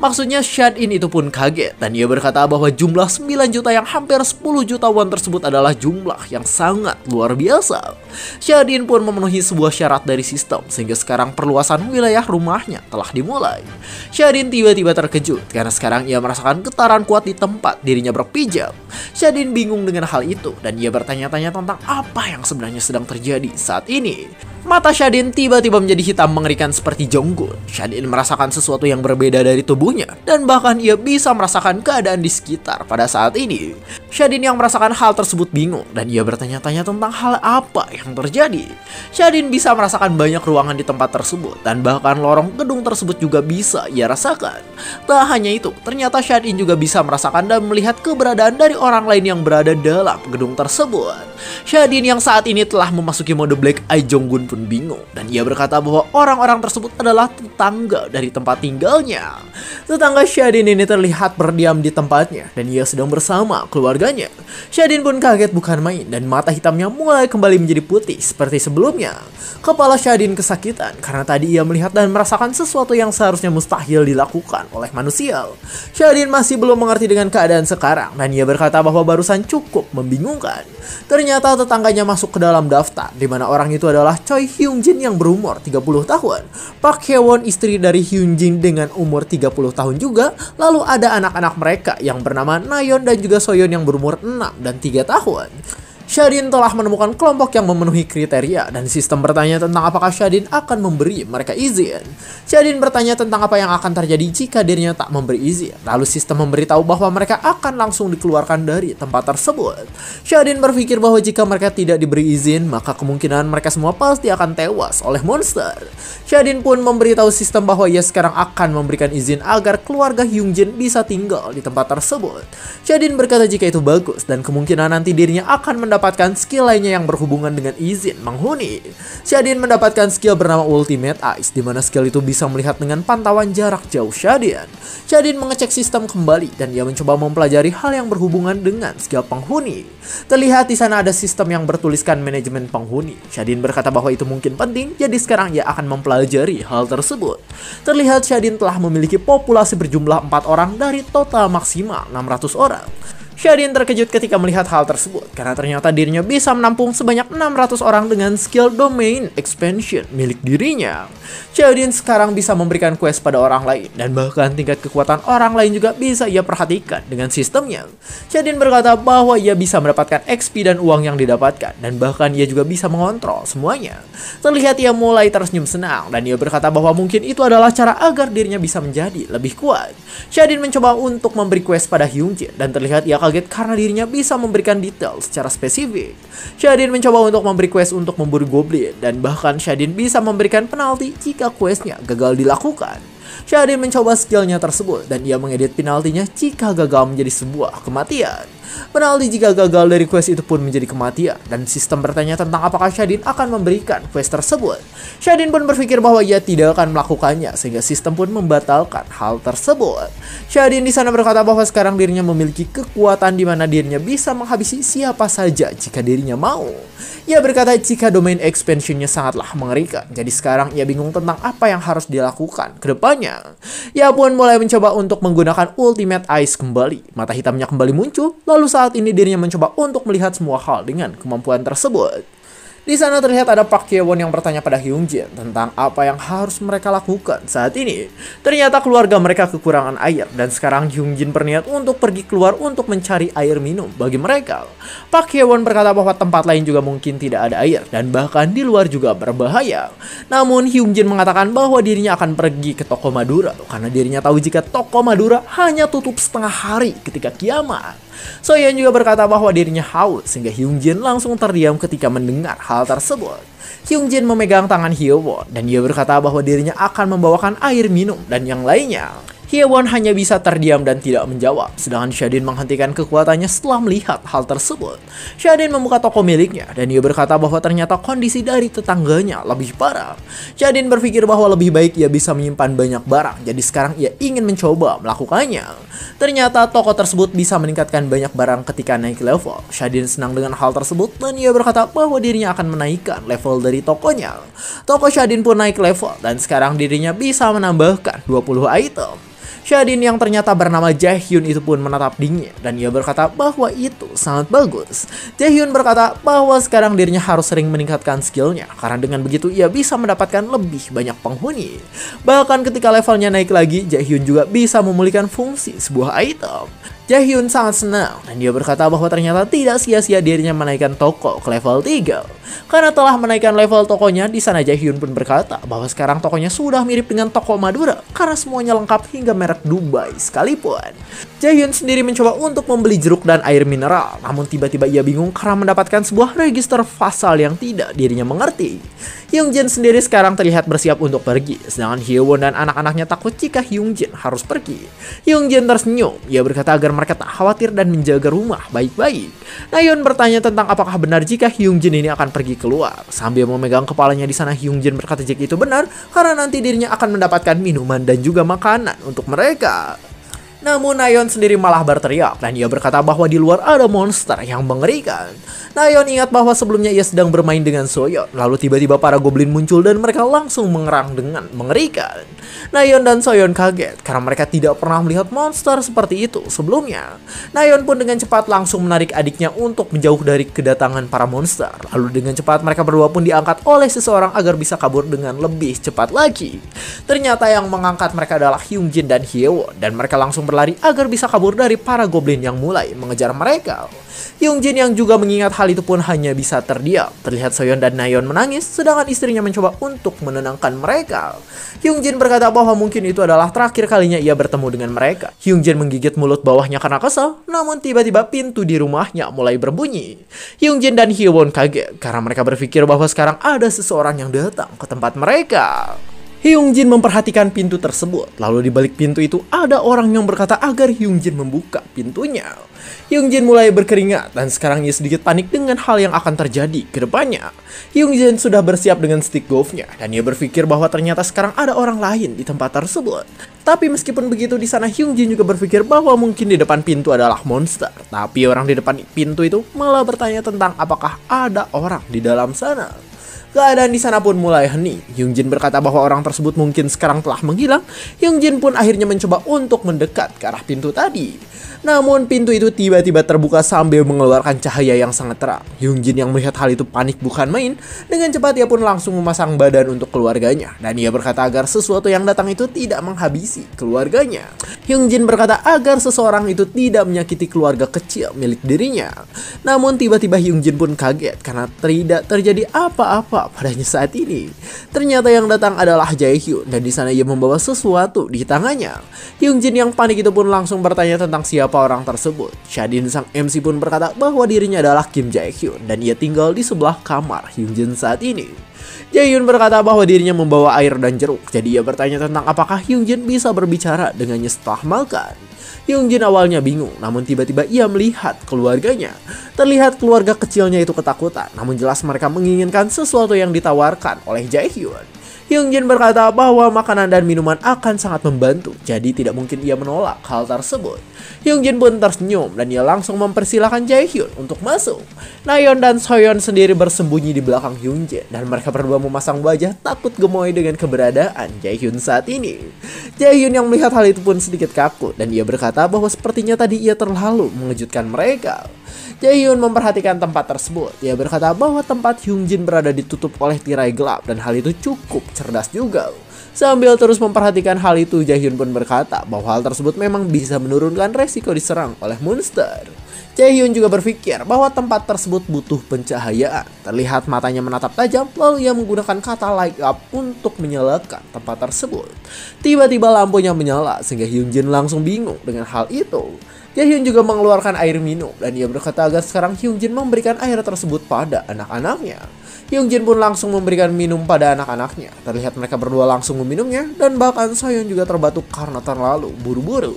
maksudnya Shadin itu pun kaget dan ia berkata bahwa jumlah 9 juta yang hampir 10 juta won tersebut adalah jumlah yang sangat luar biasa. Shadin pun memenuhi sebuah syarat dari sistem sehingga sekarang perluasan wilayah rumahnya telah dimulai. Shadin tiba-tiba terkejut karena sekarang ia merasakan getaran kuat di tempat dirinya berpijak. Shadin bingung dengan hal itu dan ia bertanya-tanya tentang apa yang sebenarnya sedang terjadi saat ini. Mata Shadin tiba-tiba menjadi hitam mengerikan seperti Jonggun. Shadin merasakan sesuatu yang berbeda dari tubuhnya dan bahkan ia bisa merasakan keadaan di sekitar pada saat ini. Shadin yang merasakan hal tersebut bingung dan ia bertanya-tanya tentang hal apa yang terjadi. Shadin bisa merasakan banyak ruangan di tempat tersebut dan bahkan lorong gedung tersebut juga bisa ia rasakan. Tak hanya itu, ternyata Shadin juga bisa merasakan dan melihat keberadaan dari orang lain yang berada dalam gedung tersebut. Shadin yang saat ini telah memasuki mode Black Eye Jonggun pun bingung dan ia berkata bahwa orang-orang tersebut adalah tetangga dari tempat tinggalnya. Tetangga Shadin ini terlihat berdiam di tempatnya dan ia sedang bersama keluarganya. Shadin pun kaget bukan main dan mata hitamnya mulai kembali menjadi putih seperti sebelumnya. Kepala Shadin kesakitan karena tadi ia melihat dan merasakan sesuatu yang seharusnya mustahil dilakukan oleh manusia. Shadin masih belum mengerti dengan keadaan sekarang dan ia berkata bahwa barusan cukup membingungkan. Ternyata tetangganya masuk ke dalam daftar di mana orang itu adalah Choi Hyunjin yang berumur 30 tahun. Park Hye-won istri dari Hyunjin dengan umur 30 tahun juga. Lalu ada anak-anak mereka yang bernama Nayeon dan juga Soyeon yang berumur 6 dan 3 tahun. Shadin telah menemukan kelompok yang memenuhi kriteria dan sistem bertanya tentang apakah Shadin akan memberi mereka izin. Shadin bertanya tentang apa yang akan terjadi jika dirinya tak memberi izin. Lalu sistem memberitahu bahwa mereka akan langsung dikeluarkan dari tempat tersebut. Shadin berpikir bahwa jika mereka tidak diberi izin, maka kemungkinan mereka semua pasti akan tewas oleh monster. Shadin pun memberitahu sistem bahwa ia sekarang akan memberikan izin agar keluarga Hyunjin bisa tinggal di tempat tersebut. Shadin berkata jika itu bagus dan kemungkinan nanti dirinya akan mendapatkan skill lainnya yang berhubungan dengan izin menghuni. Shadin mendapatkan skill bernama Ultimate Eyes, di mana skill itu bisa melihat dengan pantauan jarak jauh Shadin. Shadin mengecek sistem kembali dan ia mencoba mempelajari hal yang berhubungan dengan skill penghuni. Terlihat di sana ada sistem yang bertuliskan manajemen penghuni. Shadin berkata bahwa itu mungkin penting, jadi sekarang ia akan mempelajari hal tersebut. Terlihat Shadin telah memiliki populasi berjumlah 4 orang dari total maksimal 600 orang. Shadin terkejut ketika melihat hal tersebut karena ternyata dirinya bisa menampung sebanyak 600 orang dengan skill domain expansion milik dirinya. Shadin sekarang bisa memberikan quest pada orang lain dan bahkan tingkat kekuatan orang lain juga bisa ia perhatikan dengan sistemnya. Shadin berkata bahwa ia bisa mendapatkan XP dan uang yang didapatkan dan bahkan ia juga bisa mengontrol semuanya. Terlihat ia mulai tersenyum senang dan ia berkata bahwa mungkin itu adalah cara agar dirinya bisa menjadi lebih kuat. Shadin mencoba untuk memberi quest pada Hyunjin dan terlihat ia kaget karena dirinya bisa memberikan detail secara spesifik. Shadin mencoba untuk memberi quest untuk memburu goblin dan bahkan Shadin bisa memberikan penalti jika questnya gagal dilakukan. Shadin mencoba skillnya tersebut dan ia mengedit penaltinya jika gagal menjadi sebuah kematian. Penalti jika gagal dari quest itu pun menjadi kematian dan sistem bertanya tentang apakah Shadin akan memberikan quest tersebut. Shadin pun berpikir bahwa ia tidak akan melakukannya sehingga sistem pun membatalkan hal tersebut. Shadin di sana berkata bahwa sekarang dirinya memiliki kekuatan di mana dirinya bisa menghabisi siapa saja jika dirinya mau. Ia berkata jika domain expansionnya sangatlah mengerikan, jadi sekarang ia bingung tentang apa yang harus dilakukan ke depannya. Ia pun mulai mencoba untuk menggunakan Ultimate Eyes kembali. Mata hitamnya kembali muncul, lalu saat ini dirinya mencoba untuk melihat semua hal dengan kemampuan tersebut. Di sana terlihat ada Park Hye-won yang bertanya pada Hyunjin tentang apa yang harus mereka lakukan saat ini. Ternyata keluarga mereka kekurangan air dan sekarang Hyunjin berniat untuk pergi keluar untuk mencari air minum bagi mereka. Park Hye-won berkata bahwa tempat lain juga mungkin tidak ada air dan bahkan di luar juga berbahaya. Namun Hyunjin mengatakan bahwa dirinya akan pergi ke toko Madura karena dirinya tahu jika toko Madura hanya tutup setengah hari ketika kiamat. Soyeon juga berkata bahwa dirinya haus sehingga Hyunjin langsung terdiam ketika mendengar hal tersebut. Hyunjin memegang tangan Hye-won dan ia berkata bahwa dirinya akan membawakan air minum dan yang lainnya. Hye-won hanya bisa terdiam dan tidak menjawab, sedangkan Shadin menghentikan kekuatannya setelah melihat hal tersebut. Shadin membuka toko miliknya dan ia berkata bahwa ternyata kondisi dari tetangganya lebih parah. Shadin berpikir bahwa lebih baik ia bisa menyimpan banyak barang, jadi sekarang ia ingin mencoba melakukannya. Ternyata toko tersebut bisa meningkatkan banyak barang ketika naik level. Shadin senang dengan hal tersebut dan ia berkata bahwa dirinya akan menaikkan level dari tokonya. Toko Shadin pun naik level dan sekarang dirinya bisa menambahkan 20 item. Shadin yang ternyata bernama Jaehyun itu pun menatap dingin dan ia berkata bahwa itu sangat bagus. Jaehyun berkata bahwa sekarang dirinya harus sering meningkatkan skillnya karena dengan begitu ia bisa mendapatkan lebih banyak penghuni. Bahkan ketika levelnya naik lagi, Jaehyun juga bisa memulihkan fungsi sebuah item. Jaehyun sangat senang dan dia berkata bahwa ternyata tidak sia-sia dirinya menaikkan toko ke level 3. Karena telah menaikkan level tokonya, di sana Jaehyun pun berkata bahwa sekarang tokonya sudah mirip dengan toko Madura karena semuanya lengkap hingga merek Dubai sekalipun. Jaehyun sendiri mencoba untuk membeli jeruk dan air mineral, namun tiba-tiba ia bingung karena mendapatkan sebuah register pasal yang tidak dirinya mengerti. Hyunjin sendiri sekarang terlihat bersiap untuk pergi, sedangkan Hye-won dan anak-anaknya takut jika Hyunjin harus pergi. Hyunjin tersenyum, ia berkata agar mereka tak khawatir dan menjaga rumah baik-baik. Nayeon bertanya tentang apakah benar jika Hyunjin ini akan pergi keluar. Sambil memegang kepalanya di sana, Hyunjin berkata jika itu benar, karena nanti dirinya akan mendapatkan minuman dan juga makanan untuk mereka. Namun Nayeon sendiri malah berteriak dan ia berkata bahwa di luar ada monster yang mengerikan. Nayeon ingat bahwa sebelumnya ia sedang bermain dengan Soyeon, lalu tiba-tiba para goblin muncul dan mereka langsung mengerang dengan mengerikan. Nayeon dan Soyeon kaget karena mereka tidak pernah melihat monster seperti itu sebelumnya. Nayeon pun dengan cepat langsung menarik adiknya untuk menjauh dari kedatangan para monster. Lalu dengan cepat mereka berdua pun diangkat oleh seseorang agar bisa kabur dengan lebih cepat lagi. Ternyata yang mengangkat mereka adalah Hyunjin dan Hye-won dan mereka langsung berlari agar bisa kabur dari para goblin yang mulai mengejar mereka. Hyunjin yang juga mengingat hal itu pun hanya bisa terdiam. Terlihat Soyeon dan Nayeon menangis, sedangkan istrinya mencoba untuk menenangkan mereka. Hyunjin berkata bahwa mungkin itu adalah terakhir kalinya ia bertemu dengan mereka. Hyunjin menggigit mulut bawahnya karena kesal, namun tiba-tiba pintu di rumahnya mulai berbunyi. Hyunjin dan Hyewon kaget karena mereka berpikir bahwa sekarang ada seseorang yang datang ke tempat mereka. Hyunjin memperhatikan pintu tersebut. Lalu di balik pintu itu ada orang yang berkata agar Hyunjin membuka pintunya. Hyunjin mulai berkeringat dan sekarang ia sedikit panik dengan hal yang akan terjadi ke depannya. Hyunjin sudah bersiap dengan stick golfnya dan ia berpikir bahwa ternyata sekarang ada orang lain di tempat tersebut. Tapi meskipun begitu di sana Hyunjin juga berpikir bahwa mungkin di depan pintu adalah monster. Tapi orang di depan pintu itu malah bertanya tentang apakah ada orang di dalam sana. Keadaan di sana pun mulai hening. Hyunjin berkata bahwa orang tersebut mungkin sekarang telah menghilang. Hyunjin pun akhirnya mencoba untuk mendekat ke arah pintu tadi. Namun pintu itu tiba-tiba terbuka sambil mengeluarkan cahaya yang sangat terang. Hyunjin yang melihat hal itu panik bukan main. Dengan cepat ia pun langsung memasang badan untuk keluarganya. Dan ia berkata agar sesuatu yang datang itu tidak menghabisi keluarganya. Hyunjin berkata agar seseorang itu tidak menyakiti keluarga kecil milik dirinya. Namun tiba-tiba Hyunjin pun kaget karena tidak terjadi apa-apa padanya saat ini. Ternyata yang datang adalah Jaehyun dan di sana ia membawa sesuatu di tangannya. Hyunjin yang panik itu pun langsung bertanya tentang siapa orang tersebut. Shadin sang MC pun berkata bahwa dirinya adalah Kim Jaehyun dan ia tinggal di sebelah kamar Hyunjin saat ini. Jaehyun berkata bahwa dirinya membawa air dan jeruk. Jadi ia bertanya tentang apakah Hyunjin bisa berbicara dengannya setelah makan. Hyunjin awalnya bingung, namun tiba-tiba ia melihat keluarganya. Terlihat keluarga kecilnya itu ketakutan, namun jelas mereka menginginkan sesuatu yang ditawarkan oleh Jaehyun. Hyunjin berkata bahwa makanan dan minuman akan sangat membantu, jadi tidak mungkin ia menolak hal tersebut. Hyunjin pun tersenyum dan ia langsung mempersilahkan Jaehyun untuk masuk. Nayeon dan Soyeon sendiri bersembunyi di belakang Hyunjin dan mereka berdua memasang wajah takut gemoy dengan keberadaan Jaehyun saat ini. Jaehyun yang melihat hal itu pun sedikit kaku dan ia berkata bahwa sepertinya tadi ia terlalu mengejutkan mereka. Jaehyun memperhatikan tempat tersebut. Ia berkata bahwa tempat Hyunjin berada ditutup oleh tirai gelap dan hal itu cukup cerdas juga. Sambil terus memperhatikan hal itu, Jaehyun pun berkata bahwa hal tersebut memang bisa menurunkan resiko diserang oleh monster. Jaehyun juga berpikir bahwa tempat tersebut butuh pencahayaan. Terlihat matanya menatap tajam, lalu ia menggunakan kata light up untuk menyalakan tempat tersebut. Tiba-tiba lampunya menyala sehingga Hyunjin langsung bingung dengan hal itu. Jaehyun juga mengeluarkan air minum dan ia berkata agar sekarang Hyunjin memberikan air tersebut pada anak-anaknya. Hyunjin pun langsung memberikan minum pada anak-anaknya. Terlihat mereka berdua langsung meminumnya dan bahkan Soyeon juga terbatuk karena terlalu buru-buru.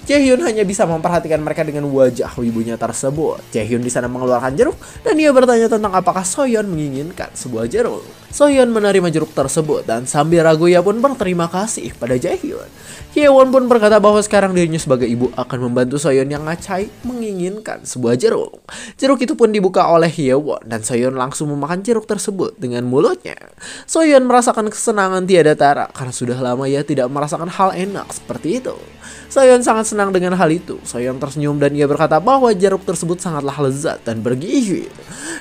Jaehyun hanya bisa memperhatikan mereka dengan wajah wibunya tersebut. Jaehyun di sana mengeluarkan jeruk dan ia bertanya tentang apakah Soyeon menginginkan sebuah jeruk. Soyeon menerima jeruk tersebut dan sambil ragu ia pun berterima kasih pada Jaehyun. Hyewon pun berkata bahwa sekarang dirinya sebagai ibu akan membantu Soyeon yang ngacai menginginkan sebuah jeruk. Jeruk itu pun dibuka oleh Hyewon dan Soyeon langsung memakan jeruk tersebut dengan mulutnya. Soyeon merasakan kesenangan tiada tara karena sudah lama ia tidak merasakan hal enak seperti itu. Soyeon sangat senang dengan hal itu. Soyeon tersenyum dan ia berkata bahwa jeruk tersebut sangatlah lezat dan bergizi.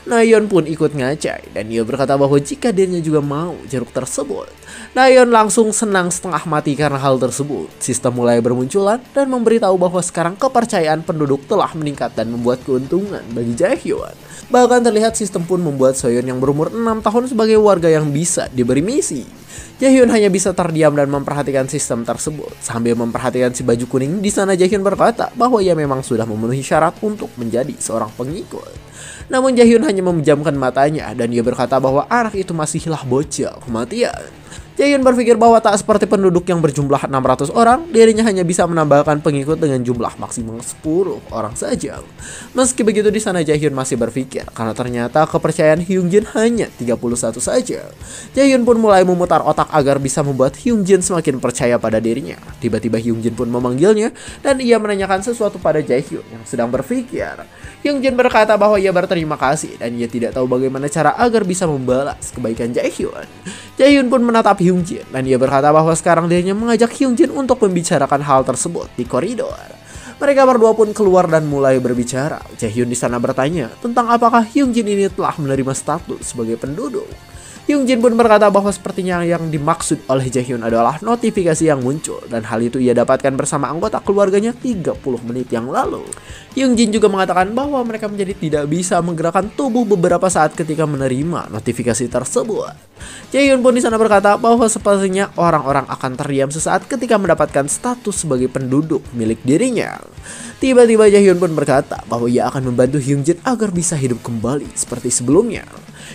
Nayeon pun ikut ngacai dan ia berkata bahwa jika dirinya juga mau jeruk tersebut. Nayeon langsung senang setengah mati karena hal tersebut. Sistem mulai bermunculan dan memberitahu bahwa sekarang kepercayaan penduduk telah meningkat dan membuat keuntungan bagi Jaehyun. Bahkan terlihat sistem pun membuat Soyeon yang berumur 6 tahun sebagai warga yang bisa diberi misi. Jaehyun hanya bisa terdiam dan memperhatikan sistem tersebut. Sambil memperhatikan si baju kuning, di sana Jaehyun berkata bahwa ia memang sudah memenuhi syarat untuk menjadi seorang pengikut. Namun Jaehyun hanya memejamkan matanya dan ia berkata bahwa anak itu masihlah bocil kematian. Jaehyun berpikir bahwa tak seperti penduduk yang berjumlah 600 orang, dirinya hanya bisa menambahkan pengikut dengan jumlah maksimal 10 orang saja. Meski begitu di sana Jaehyun masih berpikir karena ternyata kepercayaan Hyunjin hanya 31 saja. Jaehyun pun mulai memutar otak agar bisa membuat Hyunjin semakin percaya pada dirinya. Tiba-tiba Hyunjin pun memanggilnya dan ia menanyakan sesuatu pada Jaehyun yang sedang berpikir. Hyunjin berkata bahwa ia berterima kasih dan ia tidak tahu bagaimana cara agar bisa membalas kebaikan Jaehyun. Jaehyun pun menatap Hyunjin dan ia berkata bahwa sekarang dirinya mengajak Hyunjin untuk membicarakan hal tersebut di koridor. Mereka berdua pun keluar dan mulai berbicara. Jaehyun di sana bertanya tentang apakah Hyunjin ini telah menerima status sebagai penduduk. Hyunjin pun berkata bahwa sepertinya yang dimaksud oleh Jaehyun adalah notifikasi yang muncul, dan hal itu ia dapatkan bersama anggota keluarganya 30 menit yang lalu. Hyunjin juga mengatakan bahwa mereka menjadi tidak bisa menggerakkan tubuh beberapa saat ketika menerima notifikasi tersebut. Jaehyun pun di sana berkata bahwa sepertinya orang-orang akan terdiam sesaat ketika mendapatkan status sebagai penduduk milik dirinya. Tiba-tiba Jaehyun pun berkata bahwa ia akan membantu Hyunjin agar bisa hidup kembali seperti sebelumnya.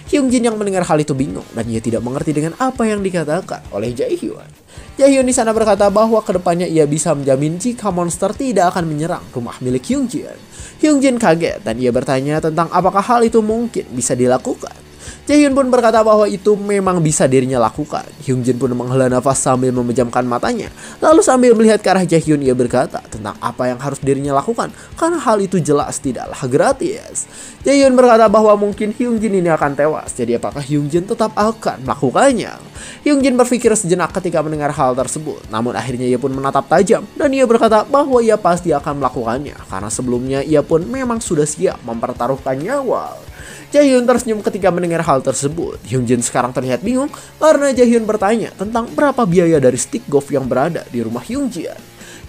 Hyunjin yang mendengar hal itu bingung dan ia tidak mengerti dengan apa yang dikatakan oleh Jaehyun. Jaehyun di sana berkata bahwa kedepannya ia bisa menjamin jika monster tidak akan menyerang rumah milik Hyunjin. Hyunjin kaget dan ia bertanya tentang apakah hal itu mungkin bisa dilakukan. Jaehyun pun berkata bahwa itu memang bisa dirinya lakukan. Hyunjin pun menghela nafas sambil memejamkan matanya. Lalu sambil melihat ke arah Jaehyun ia berkata tentang apa yang harus dirinya lakukan, karena hal itu jelas tidaklah gratis. Jaehyun berkata bahwa mungkin Hyunjin ini akan tewas, jadi apakah Hyunjin tetap akan melakukannya? Hyunjin berpikir sejenak ketika mendengar hal tersebut, namun akhirnya ia pun menatap tajam dan ia berkata bahwa ia pasti akan melakukannya, karena sebelumnya ia pun memang sudah siap mempertaruhkan nyawa. Jaehyun tersenyum ketika mendengar hal tersebut. Hyunjin sekarang terlihat bingung karena Jaehyun bertanya tentang berapa biaya dari stick golf yang berada di rumah Hyunjin.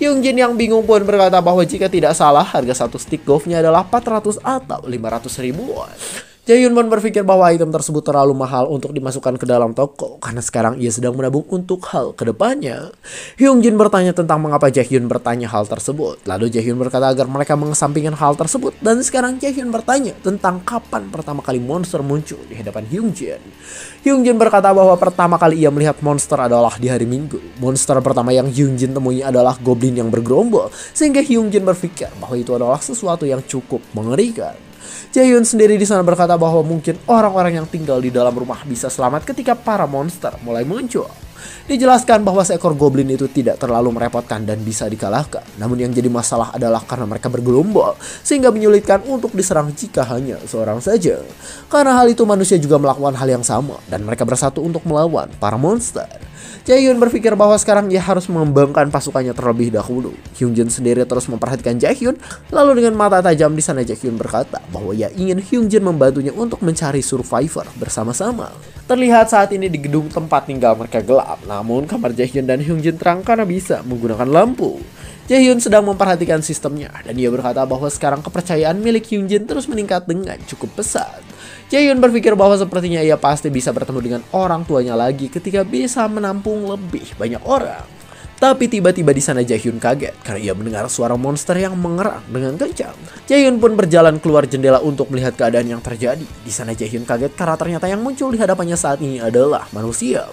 Hyunjin yang bingung pun berkata bahwa jika tidak salah harga satu stick golfnya adalah 400 atau 500 ribuan. Jaehyun pun berpikir bahwa item tersebut terlalu mahal untuk dimasukkan ke dalam toko karena sekarang ia sedang menabung untuk hal kedepannya. Hyunjin bertanya tentang mengapa Jaehyun bertanya hal tersebut. Lalu Jaehyun berkata agar mereka mengesampingkan hal tersebut, dan sekarang Jaehyun bertanya tentang kapan pertama kali monster muncul di hadapan Hyunjin. Hyunjin berkata bahwa pertama kali ia melihat monster adalah di hari Minggu. Monster pertama yang Hyunjin temui adalah goblin yang bergerombol, sehingga Hyunjin berpikir bahwa itu adalah sesuatu yang cukup mengerikan. Jaehyun sendiri di sana berkata bahwa mungkin orang-orang yang tinggal di dalam rumah bisa selamat ketika para monster mulai muncul. Dijelaskan bahwa seekor goblin itu tidak terlalu merepotkan dan bisa dikalahkan. Namun yang jadi masalah adalah karena mereka bergerombol, sehingga menyulitkan untuk diserang jika hanya seorang saja. Karena hal itu manusia juga melakukan hal yang sama, dan mereka bersatu untuk melawan para monster. Jaehyun berpikir bahwa sekarang ia harus mengembangkan pasukannya terlebih dahulu. Hyunjin sendiri terus memperhatikan Jaehyun, lalu dengan mata tajam di sana Jaehyun berkata bahwa ia ingin Hyunjin membantunya untuk mencari survivor bersama-sama. Terlihat saat ini di gedung tempat tinggal mereka gelap, namun kamar Jaehyun dan Hyunjin terang karena bisa menggunakan lampu. Jaehyun sedang memperhatikan sistemnya dan ia berkata bahwa sekarang kepercayaan milik Hyunjin terus meningkat dengan cukup pesat. Jaehyun berpikir bahwa sepertinya ia pasti bisa bertemu dengan orang tuanya lagi ketika bisa menampung lebih banyak orang. Tapi tiba-tiba di sana Jaehyun kaget karena ia mendengar suara monster yang mengerang dengan kencang. Jaehyun pun berjalan keluar jendela untuk melihat keadaan yang terjadi. Di sana Jaehyun kaget karena ternyata yang muncul di hadapannya saat ini adalah manusia.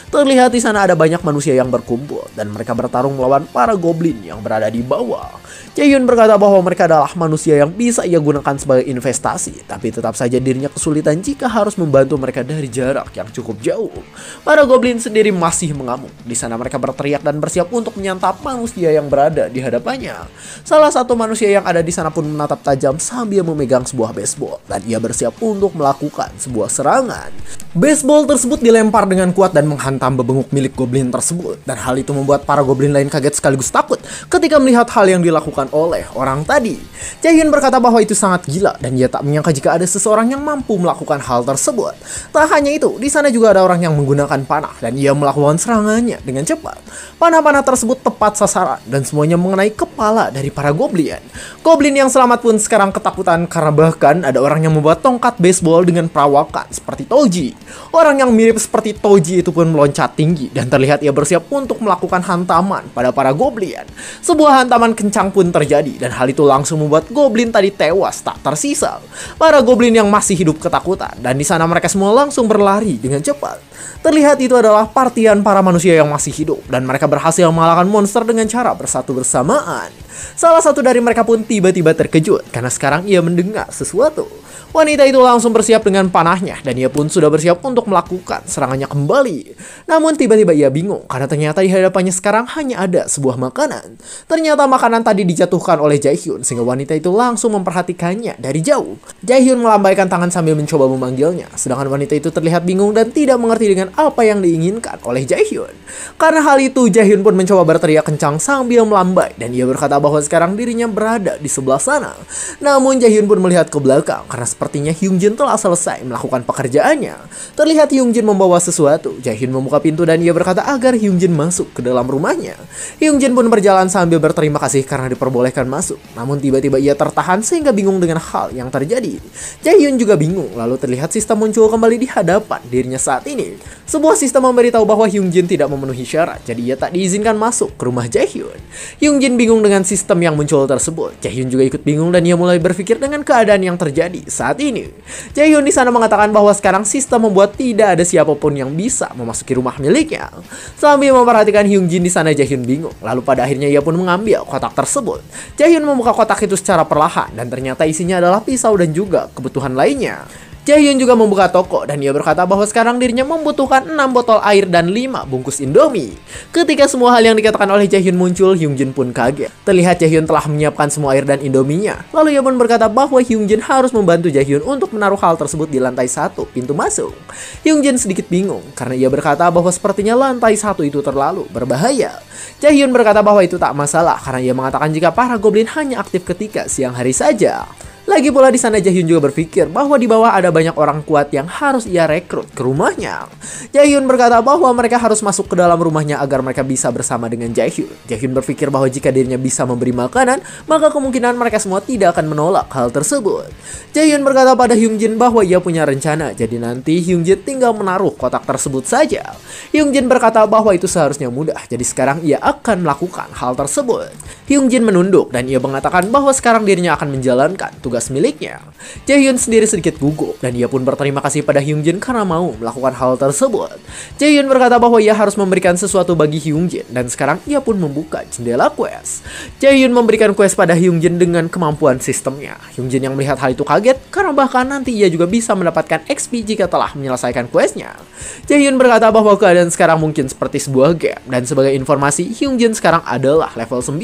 Terlihat di sana ada banyak manusia yang berkumpul dan mereka bertarung melawan para goblin yang berada di bawah. Jaehyun berkata bahwa mereka adalah manusia yang bisa ia gunakan sebagai investasi, tapi tetap saja dirinya kesulitan jika harus membantu mereka dari jarak yang cukup jauh. Para goblin sendiri masih mengamuk. Di sana mereka berteriak dan bersiap untuk menyantap manusia yang berada di hadapannya. Salah satu manusia yang ada di sana pun menatap tajam sambil memegang sebuah baseball dan ia bersiap untuk melakukan sebuah serangan. Baseball tersebut dilempar dengan kuat dan menghantam bebenguk milik goblin tersebut, dan hal itu membuat para goblin lain kaget sekaligus takut ketika melihat hal yang dilakukan oleh orang tadi. Jaehyun berkata bahwa itu sangat gila dan ia tak menyangka jika ada seseorang yang mampu melakukan hal tersebut. Tak hanya itu, di sana juga ada orang yang menggunakan panah dan ia melakukan serangannya dengan cepat. Panah-panah tersebut tepat sasaran dan semuanya mengenai kepala dari para goblin. Goblin yang selamat pun sekarang ketakutan karena bahkan ada orang yang membuat tongkat baseball dengan perawakan seperti Toji. Orang yang mirip seperti Toji itu pun meloncat tinggi dan terlihat ia bersiap untuk melakukan hantaman pada para goblin. Sebuah hantaman kencang pun terjadi dan hal itu langsung membuat goblin tadi tewas tak tersisa. Para goblin yang masih hidup ketakutan dan di sana mereka semua langsung berlari dengan cepat. Terlihat itu adalah partian para manusia yang masih hidup dan mereka berhasil mengalahkan monster dengan cara bersatu bersamaan. Salah satu dari mereka pun tiba-tiba terkejut karena sekarang ia mendengar sesuatu. Wanita itu langsung bersiap dengan panahnya dan ia pun sudah bersiap untuk melakukan serangannya kembali. Namun tiba-tiba ia bingung karena ternyata di hadapannya sekarang hanya ada sebuah makanan. Ternyata makanan tadi dijatuhkan oleh Jaehyun sehingga wanita itu langsung memperhatikannya dari jauh. Jaehyun melambaikan tangan sambil mencoba memanggilnya, sedangkan wanita itu terlihat bingung dan tidak mengerti dengan apa yang diinginkan oleh Jaehyun. Karena hal itu, Jaehyun pun mencoba berteriak kencang sambil melambai dan ia berkata bahwa sekarang dirinya berada di sebelah sana. Namun Jaehyun pun melihat ke belakang karena sepertinya Hyunjin telah selesai melakukan pekerjaannya. Terlihat Hyunjin membawa sesuatu. Jaehyun membuka pintu dan ia berkata agar Hyunjin masuk ke dalam rumahnya. Hyunjin pun berjalan sambil berterima kasih karena diperbolehkan masuk. Namun tiba-tiba ia tertahan sehingga bingung dengan hal yang terjadi. Jaehyun juga bingung, lalu terlihat sistem muncul kembali di hadapan dirinya saat ini. Sebuah sistem memberitahu bahwa Hyunjin tidak memenuhi syarat, jadi ia tak diizinkan masuk ke rumah Jaehyun. Hyunjin bingung dengan sistem yang muncul tersebut. Jaehyun juga ikut bingung dan ia mulai berpikir dengan keadaan yang terjadi saat ini. Jaehyun di sana mengatakan bahwa sekarang sistem membuat tidak ada siapapun yang bisa memasuki rumah miliknya. Sambil memperhatikan Hyunjin di sana, Jaehyun bingung. Lalu pada akhirnya ia pun mengambil kotak tersebut. Jaehyun membuka kotak itu secara perlahan dan ternyata isinya adalah pisau dan juga kebutuhan lainnya. Jaehyun juga membuka toko dan ia berkata bahwa sekarang dirinya membutuhkan 6 botol air dan 5 bungkus Indomie. Ketika semua hal yang dikatakan oleh Jaehyun muncul, Hyunjin pun kaget. Terlihat Jaehyun telah menyiapkan semua air dan Indominya. Lalu ia pun berkata bahwa Hyunjin harus membantu Jaehyun untuk menaruh hal tersebut di lantai 1 pintu masuk. Hyunjin sedikit bingung karena ia berkata bahwa sepertinya lantai 1 itu terlalu berbahaya. Jaehyun berkata bahwa itu tak masalah karena ia mengatakan jika para goblin hanya aktif ketika siang hari saja. Lagi pula di sana Jaehyun juga berpikir bahwa di bawah ada banyak orang kuat yang harus ia rekrut ke rumahnya. Jaehyun berkata bahwa mereka harus masuk ke dalam rumahnya agar mereka bisa bersama dengan Jaehyun. Jaehyun berpikir bahwa jika dirinya bisa memberi makanan, maka kemungkinan mereka semua tidak akan menolak hal tersebut. Jaehyun berkata pada Hyunjin bahwa ia punya rencana, jadi nanti Hyunjin tinggal menaruh kotak tersebut saja. Hyunjin berkata bahwa itu seharusnya mudah, jadi sekarang ia akan melakukan hal tersebut. Hyunjin menunduk dan ia mengatakan bahwa sekarang dirinya akan menjalankan tugas miliknya. Jaehyun sendiri sedikit gugup dan ia pun berterima kasih pada Hyunjin karena mau melakukan hal tersebut. Jaehyun berkata bahwa ia harus memberikan sesuatu bagi Hyunjin dan sekarang ia pun membuka jendela quest. Jaehyun memberikan quest pada Hyunjin dengan kemampuan sistemnya. Hyunjin yang melihat hal itu kaget karena bahkan nanti ia juga bisa mendapatkan XP jika telah menyelesaikan questnya. Jaehyun berkata bahwa keadaan sekarang mungkin seperti sebuah game dan sebagai informasi Hyunjin sekarang adalah level 9.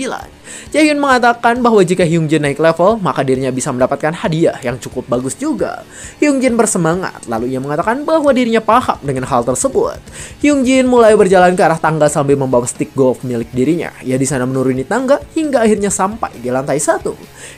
Jaehyun mengatakan bahwa jika Hyunjin naik level maka dirinya bisa mendapatkan hadiah yang cukup bagus juga. Hyunjin bersemangat, lalu ia mengatakan bahwa dirinya paham dengan hal tersebut. Hyunjin mulai berjalan ke arah tangga sambil membawa stick golf milik dirinya. Ia di sana menuruni tangga hingga akhirnya sampai di lantai 1.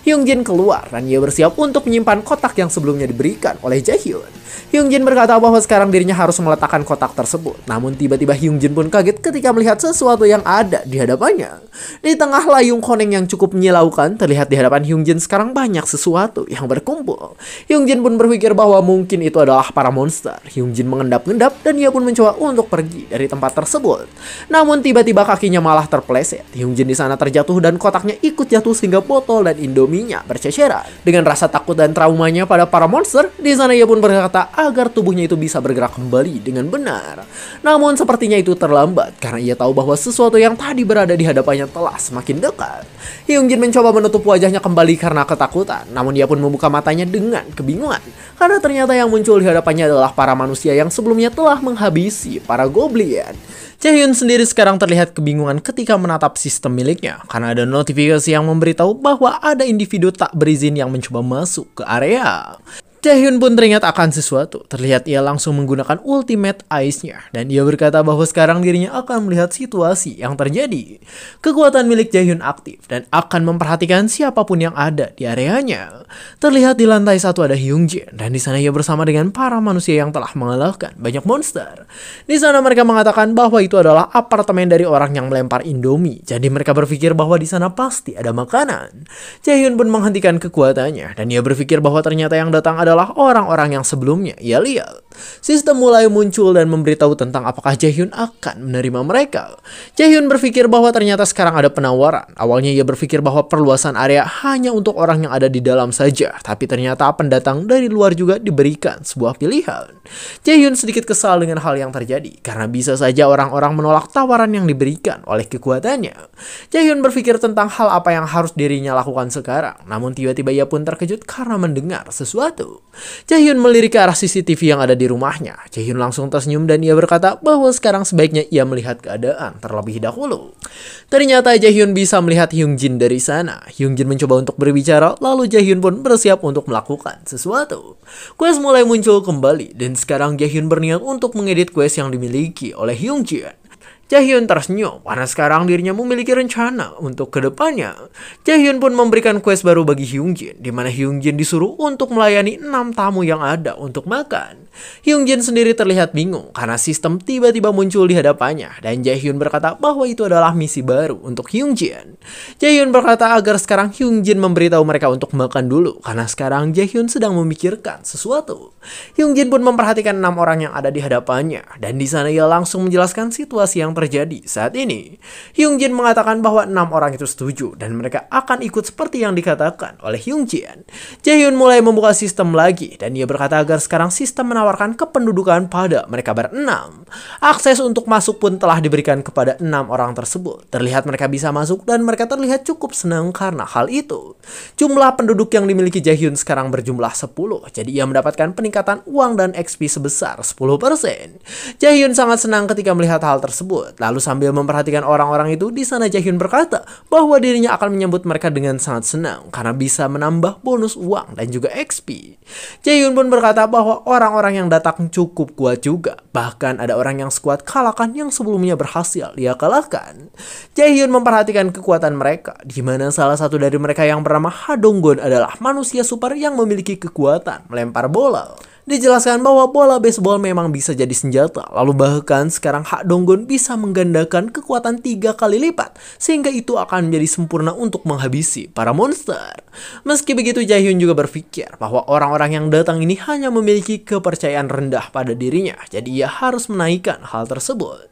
Hyunjin keluar dan ia bersiap untuk menyimpan kotak yang sebelumnya diberikan oleh Jaehyun. Hyunjin berkata bahwa sekarang dirinya harus meletakkan kotak tersebut. Namun tiba-tiba Hyunjin pun kaget ketika melihat sesuatu yang ada di hadapannya. Di tengah layung koneng yang cukup menyilaukan, terlihat di hadapan Hyunjin sekarang banyak sesuatu yang berkumpul. Hyunjin pun berpikir bahwa mungkin itu adalah para monster. Hyunjin mengendap-endap dan ia pun mencoba untuk pergi dari tempat tersebut. Namun tiba-tiba kakinya malah terpeleset. Hyunjin di sana terjatuh dan kotaknya ikut jatuh sehingga botol dan Indominya berceceran. Dengan rasa takut dan traumanya pada para monster, di sana ia pun berkata agar tubuhnya itu bisa bergerak kembali dengan benar. Namun sepertinya itu terlambat karena ia tahu bahwa sesuatu yang tadi berada di hadapannya telah semakin dekat. Hyunjin mencoba menutup wajahnya kembali karena ketakutan, namun dia pun membuka matanya dengan kebingungan karena ternyata yang muncul di hadapannya adalah para manusia yang sebelumnya telah menghabisi para goblin. Jaehyun sendiri sekarang terlihat kebingungan ketika menatap sistem miliknya karena ada notifikasi yang memberitahu bahwa ada individu tak berizin yang mencoba masuk ke area. Jaehyun pun teringat akan sesuatu. Terlihat ia langsung menggunakan ultimate eyes-nya dan ia berkata bahwa sekarang dirinya akan melihat situasi yang terjadi. Kekuatan milik Jaehyun aktif dan akan memperhatikan siapapun yang ada di areanya. Terlihat di lantai 1 ada Hyunjin dan di sana ia bersama dengan para manusia yang telah mengalahkan banyak monster. Di sana mereka mengatakan bahwa itu adalah apartemen dari orang yang melempar Indomie. Jadi mereka berpikir bahwa di sana pasti ada makanan. Jaehyun pun menghentikan kekuatannya dan ia berpikir bahwa ternyata yang datang adalah orang-orang yang sebelumnya ia lihat. Sistem mulai muncul dan memberitahu tentang apakah Jaehyun akan menerima mereka. Jaehyun berpikir bahwa ternyata sekarang ada penawaran. Awalnya ia berpikir bahwa perluasan area hanya untuk orang yang ada di dalam saja, tapi ternyata pendatang dari luar juga diberikan sebuah pilihan. Jaehyun sedikit kesal dengan hal yang terjadi karena bisa saja orang-orang menolak tawaran yang diberikan oleh kekuatannya. Jaehyun berpikir tentang hal apa yang harus dirinya lakukan sekarang, namun tiba-tiba ia pun terkejut karena mendengar sesuatu. Jaehyun melirik ke arah CCTV yang ada di rumahnya. Jaehyun langsung tersenyum dan ia berkata bahwa sekarang sebaiknya ia melihat keadaan terlebih dahulu. Ternyata Jaehyun bisa melihat Hyunjin dari sana. Hyunjin mencoba untuk berbicara, lalu Jaehyun pun bersiap untuk melakukan sesuatu. Quest mulai muncul kembali dan sekarang Jaehyun berniat untuk mengedit quest yang dimiliki oleh Hyunjin. Jaehyun tersenyum karena sekarang dirinya memiliki rencana untuk kedepannya. Jaehyun pun memberikan quest baru bagi Hyunjin, di mana Hyunjin disuruh untuk melayani 6 tamu yang ada untuk makan. Hyunjin sendiri terlihat bingung karena sistem tiba-tiba muncul di hadapannya dan Jaehyun berkata bahwa itu adalah misi baru untuk Hyunjin. Jaehyun berkata agar sekarang Hyunjin memberitahu mereka untuk makan dulu karena sekarang Jaehyun sedang memikirkan sesuatu. Hyunjin pun memperhatikan 6 orang yang ada di hadapannya dan di sana ia langsung menjelaskan situasi yang terjadi saat ini. Hyunjin mengatakan bahwa 6 orang itu setuju dan mereka akan ikut seperti yang dikatakan oleh Hyunjin. Jaehyun mulai membuka sistem lagi dan ia berkata agar sekarang sistem menawarkan kependudukan pada mereka berenam. Akses untuk masuk pun telah diberikan kepada 6 orang tersebut. Terlihat mereka bisa masuk dan mereka terlihat cukup senang karena hal itu. Jumlah penduduk yang dimiliki Jaehyun sekarang berjumlah 10, jadi ia mendapatkan peningkatan uang dan XP sebesar 10%. Jaehyun sangat senang ketika melihat hal tersebut. Lalu sambil memperhatikan orang-orang itu, di sana Jaehyun berkata bahwa dirinya akan menyambut mereka dengan sangat senang karena bisa menambah bonus uang dan juga XP. Jaehyun pun berkata bahwa orang-orang yang datang cukup kuat juga. Bahkan ada orang yang sekuat kalahkan yang sebelumnya berhasil ia kalahkan. Jaehyun memperhatikan kekuatan mereka, di mana salah satu dari mereka yang bernama Ha Dong-gun adalah manusia super yang memiliki kekuatan melempar bola. Dijelaskan bahwa bola baseball memang bisa jadi senjata, lalu bahkan sekarang Ha Dong-gun bisa menggandakan kekuatan 3 kali lipat, sehingga itu akan menjadi sempurna untuk menghabisi para monster. Meski begitu, Jaehyun juga berpikir bahwa orang-orang yang datang ini hanya memiliki kepercayaan rendah pada dirinya, jadi ia harus menaikkan hal tersebut.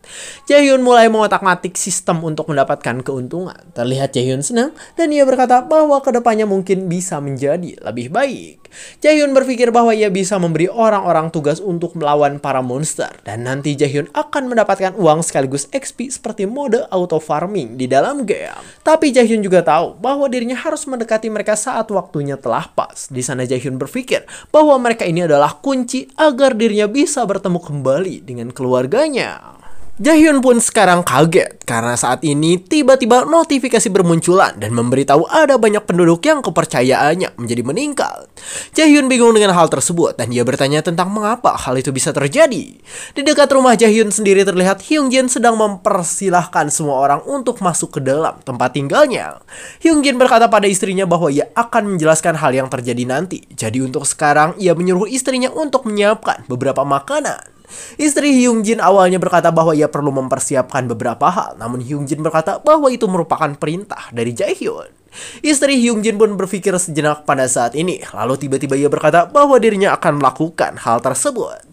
Jaehyun mulai mengotak-atik sistem untuk mendapatkan keuntungan. Terlihat Jaehyun senang dan ia berkata bahwa kedepannya mungkin bisa menjadi lebih baik. Jaehyun berpikir bahwa ia bisa memberi orang-orang tugas untuk melawan para monster dan nanti Jaehyun akan mendapatkan uang sekaligus XP seperti mode auto farming di dalam game. Tapi Jaehyun juga tahu bahwa dirinya harus mendekati mereka saat waktunya telah pas. Di sana Jaehyun berpikir bahwa mereka ini adalah kunci agar dirinya bisa bertemu kembali dengan keluarganya. Jaehyun pun sekarang kaget karena saat ini tiba-tiba notifikasi bermunculan dan memberitahu ada banyak penduduk yang kepercayaannya menjadi meningkat. Jaehyun bingung dengan hal tersebut dan dia bertanya tentang mengapa hal itu bisa terjadi. Di dekat rumah Jaehyun sendiri terlihat Hyunjin sedang mempersilahkan semua orang untuk masuk ke dalam tempat tinggalnya. Hyunjin berkata pada istrinya bahwa ia akan menjelaskan hal yang terjadi nanti. Jadi untuk sekarang ia menyuruh istrinya untuk menyiapkan beberapa makanan. Istri Hyunjin awalnya berkata bahwa ia perlu mempersiapkan beberapa hal, namun Hyunjin berkata bahwa itu merupakan perintah dari Jaehyun. Istri Hyunjin pun berpikir sejenak pada saat ini, lalu tiba-tiba ia berkata bahwa dirinya akan melakukan hal tersebut.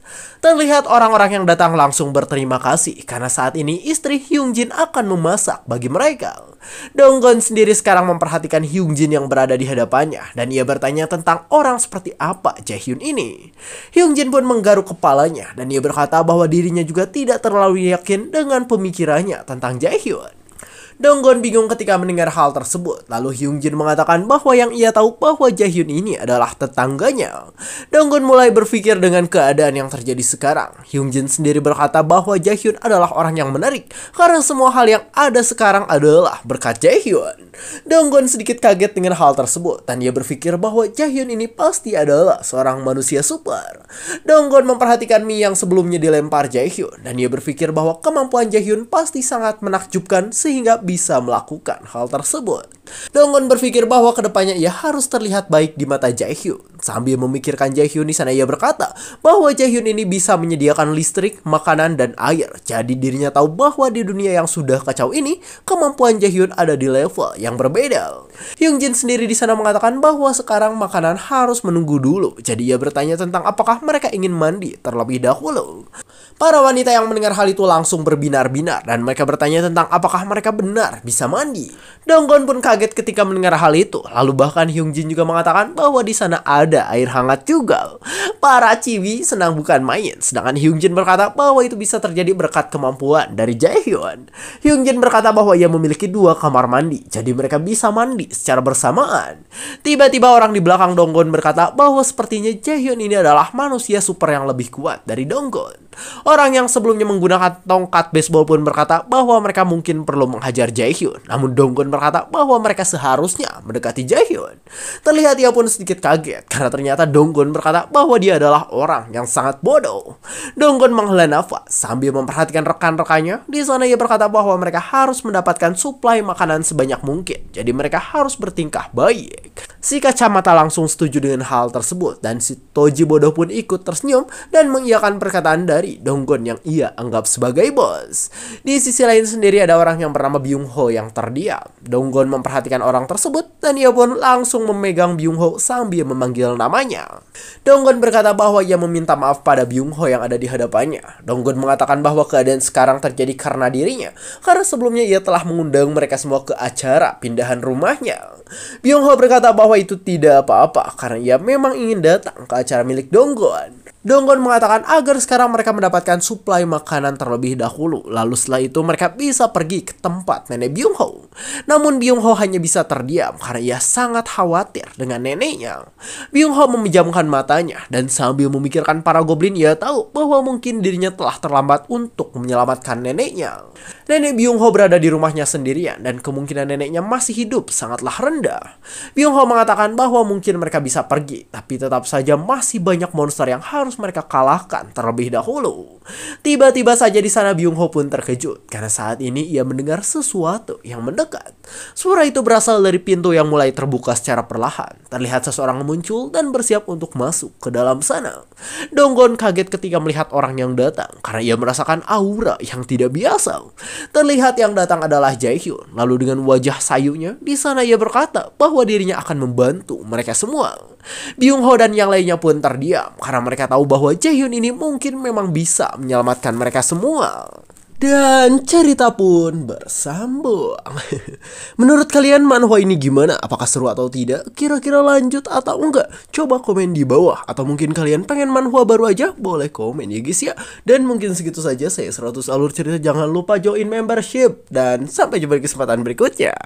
Terlihat orang-orang yang datang langsung berterima kasih karena saat ini istri Hyunjin akan memasak bagi mereka. Dong-gun sendiri sekarang memperhatikan Hyunjin yang berada di hadapannya dan ia bertanya tentang orang seperti apa Jaehyun ini. Hyunjin pun menggaruk kepalanya dan ia berkata bahwa dirinya juga tidak terlalu yakin dengan pemikirannya tentang Jaehyun. Dong-gun bingung ketika mendengar hal tersebut. Lalu Hyunjin mengatakan bahwa yang ia tahu bahwa Jaehyun ini adalah tetangganya. Dong-gun mulai berpikir dengan keadaan yang terjadi sekarang. Hyunjin sendiri berkata bahwa Jaehyun adalah orang yang menarik karena semua hal yang ada sekarang adalah berkat Jaehyun. Dong-gun sedikit kaget dengan hal tersebut dan dia berpikir bahwa Jaehyun ini pasti adalah seorang manusia super. Dong-gun memperhatikan mie yang sebelumnya dilempar Jaehyun dan dia berpikir bahwa kemampuan Jaehyun pasti sangat menakjubkan sehingga bisa melakukan hal tersebut. Dong-gun berpikir bahwa kedepannya ia harus terlihat baik di mata Jaehyun. Sambil memikirkan Jaehyun di sana ia berkata bahwa Jaehyun ini bisa menyediakan listrik, makanan, dan air. Jadi dirinya tahu bahwa di dunia yang sudah kacau ini, kemampuan Jaehyun ada di level yang berbeda. Hyunjin sendiri di sana mengatakan bahwa sekarang makanan harus menunggu dulu. Jadi ia bertanya tentang apakah mereka ingin mandi terlebih dahulu. Para wanita yang mendengar hal itu langsung berbinar-binar dan mereka bertanya tentang apakah mereka benar bisa mandi. Donggon pun kaget ketika mendengar hal itu. Lalu bahkan Hyunjin juga mengatakan bahwa di sana ada air hangat juga. Para ciwi senang bukan main, sedangkan Hyunjin berkata bahwa itu bisa terjadi berkat kemampuan dari Jaehyun. Hyunjin berkata bahwa ia memiliki 2 kamar mandi, jadi mereka bisa mandi secara bersamaan. Tiba-tiba orang di belakang Donggon berkata bahwa sepertinya Jaehyun ini adalah manusia super yang lebih kuat dari Donggon. Orang yang sebelumnya menggunakan tongkat baseball pun berkata bahwa mereka mungkin perlu menghajar Jaehyun. Namun Donggon berkata bahwa mereka seharusnya mendekati Jaehyun. Terlihat ia pun sedikit kaget karena ternyata Donggon berkata bahwa dia adalah orang yang sangat bodoh. Donggon menghela nafas sambil memperhatikan rekan-rekannya. Di sana ia berkata bahwa mereka harus mendapatkan suplai makanan sebanyak mungkin. Jadi mereka harus bertingkah baik. Si kacamata langsung setuju dengan hal tersebut dan si Toji bodoh pun ikut tersenyum dan mengiyakan perkataan dari Donggon yang ia anggap sebagai bos. Di sisi lain sendiri ada orang yang bernama Byung Ho yang terdiam. Donggon memperhatikan orang tersebut dan ia pun langsung memegang Byung Ho sambil memanggil namanya. Donggon berkata bahwa ia meminta maaf pada Byung Ho yang ada di hadapannya. Donggon mengatakan bahwa keadaan sekarang terjadi karena dirinya, karena sebelumnya ia telah mengundang mereka semua ke acara pindahan rumahnya. Byung Ho berkata bahwa itu tidak apa-apa karena ia memang ingin datang ke acara milik Donggon. Donggon mengatakan agar sekarang mereka mendapatkan suplai makanan terlebih dahulu. Lalu setelah itu mereka bisa pergi ke tempat nenek Byung Ho. Namun Byung Ho hanya bisa terdiam karena ia sangat khawatir dengan neneknya. Byung Ho memejamkan matanya dan sambil memikirkan para goblin ia tahu bahwa mungkin dirinya telah terlambat untuk menyelamatkan neneknya. Nenek Byung Ho berada di rumahnya sendirian dan kemungkinan neneknya masih hidup sangatlah rendah. Byung Ho mengatakan bahwa mungkin mereka bisa pergi, tapi tetap saja masih banyak monster yang harus mereka kalahkan terlebih dahulu. Tiba-tiba saja di sana Byung Ho pun terkejut karena saat ini ia mendengar sesuatu yang mendekat. Suara itu berasal dari pintu yang mulai terbuka secara perlahan. Terlihat seseorang muncul dan bersiap untuk masuk ke dalam sana. Donggon kaget ketika melihat orang yang datang karena ia merasakan aura yang tidak biasa. Terlihat yang datang adalah Jaehyun. Lalu dengan wajah sayunya di sana ia berkata bahwa dirinya akan membantu mereka semua. Byung Ho dan yang lainnya pun terdiam karena mereka tahu bahwa Jaehyun ini mungkin memang bisa menyelamatkan mereka semua. Dan cerita pun bersambung. Menurut kalian manhwa ini gimana? Apakah seru atau tidak? Kira-kira lanjut atau enggak? Coba komen di bawah. Atau mungkin kalian pengen manhwa baru aja? Boleh komen ya guys ya. Dan mungkin segitu saja saya 100 alur cerita. Jangan lupa join membership. Dan sampai jumpa di kesempatan berikutnya.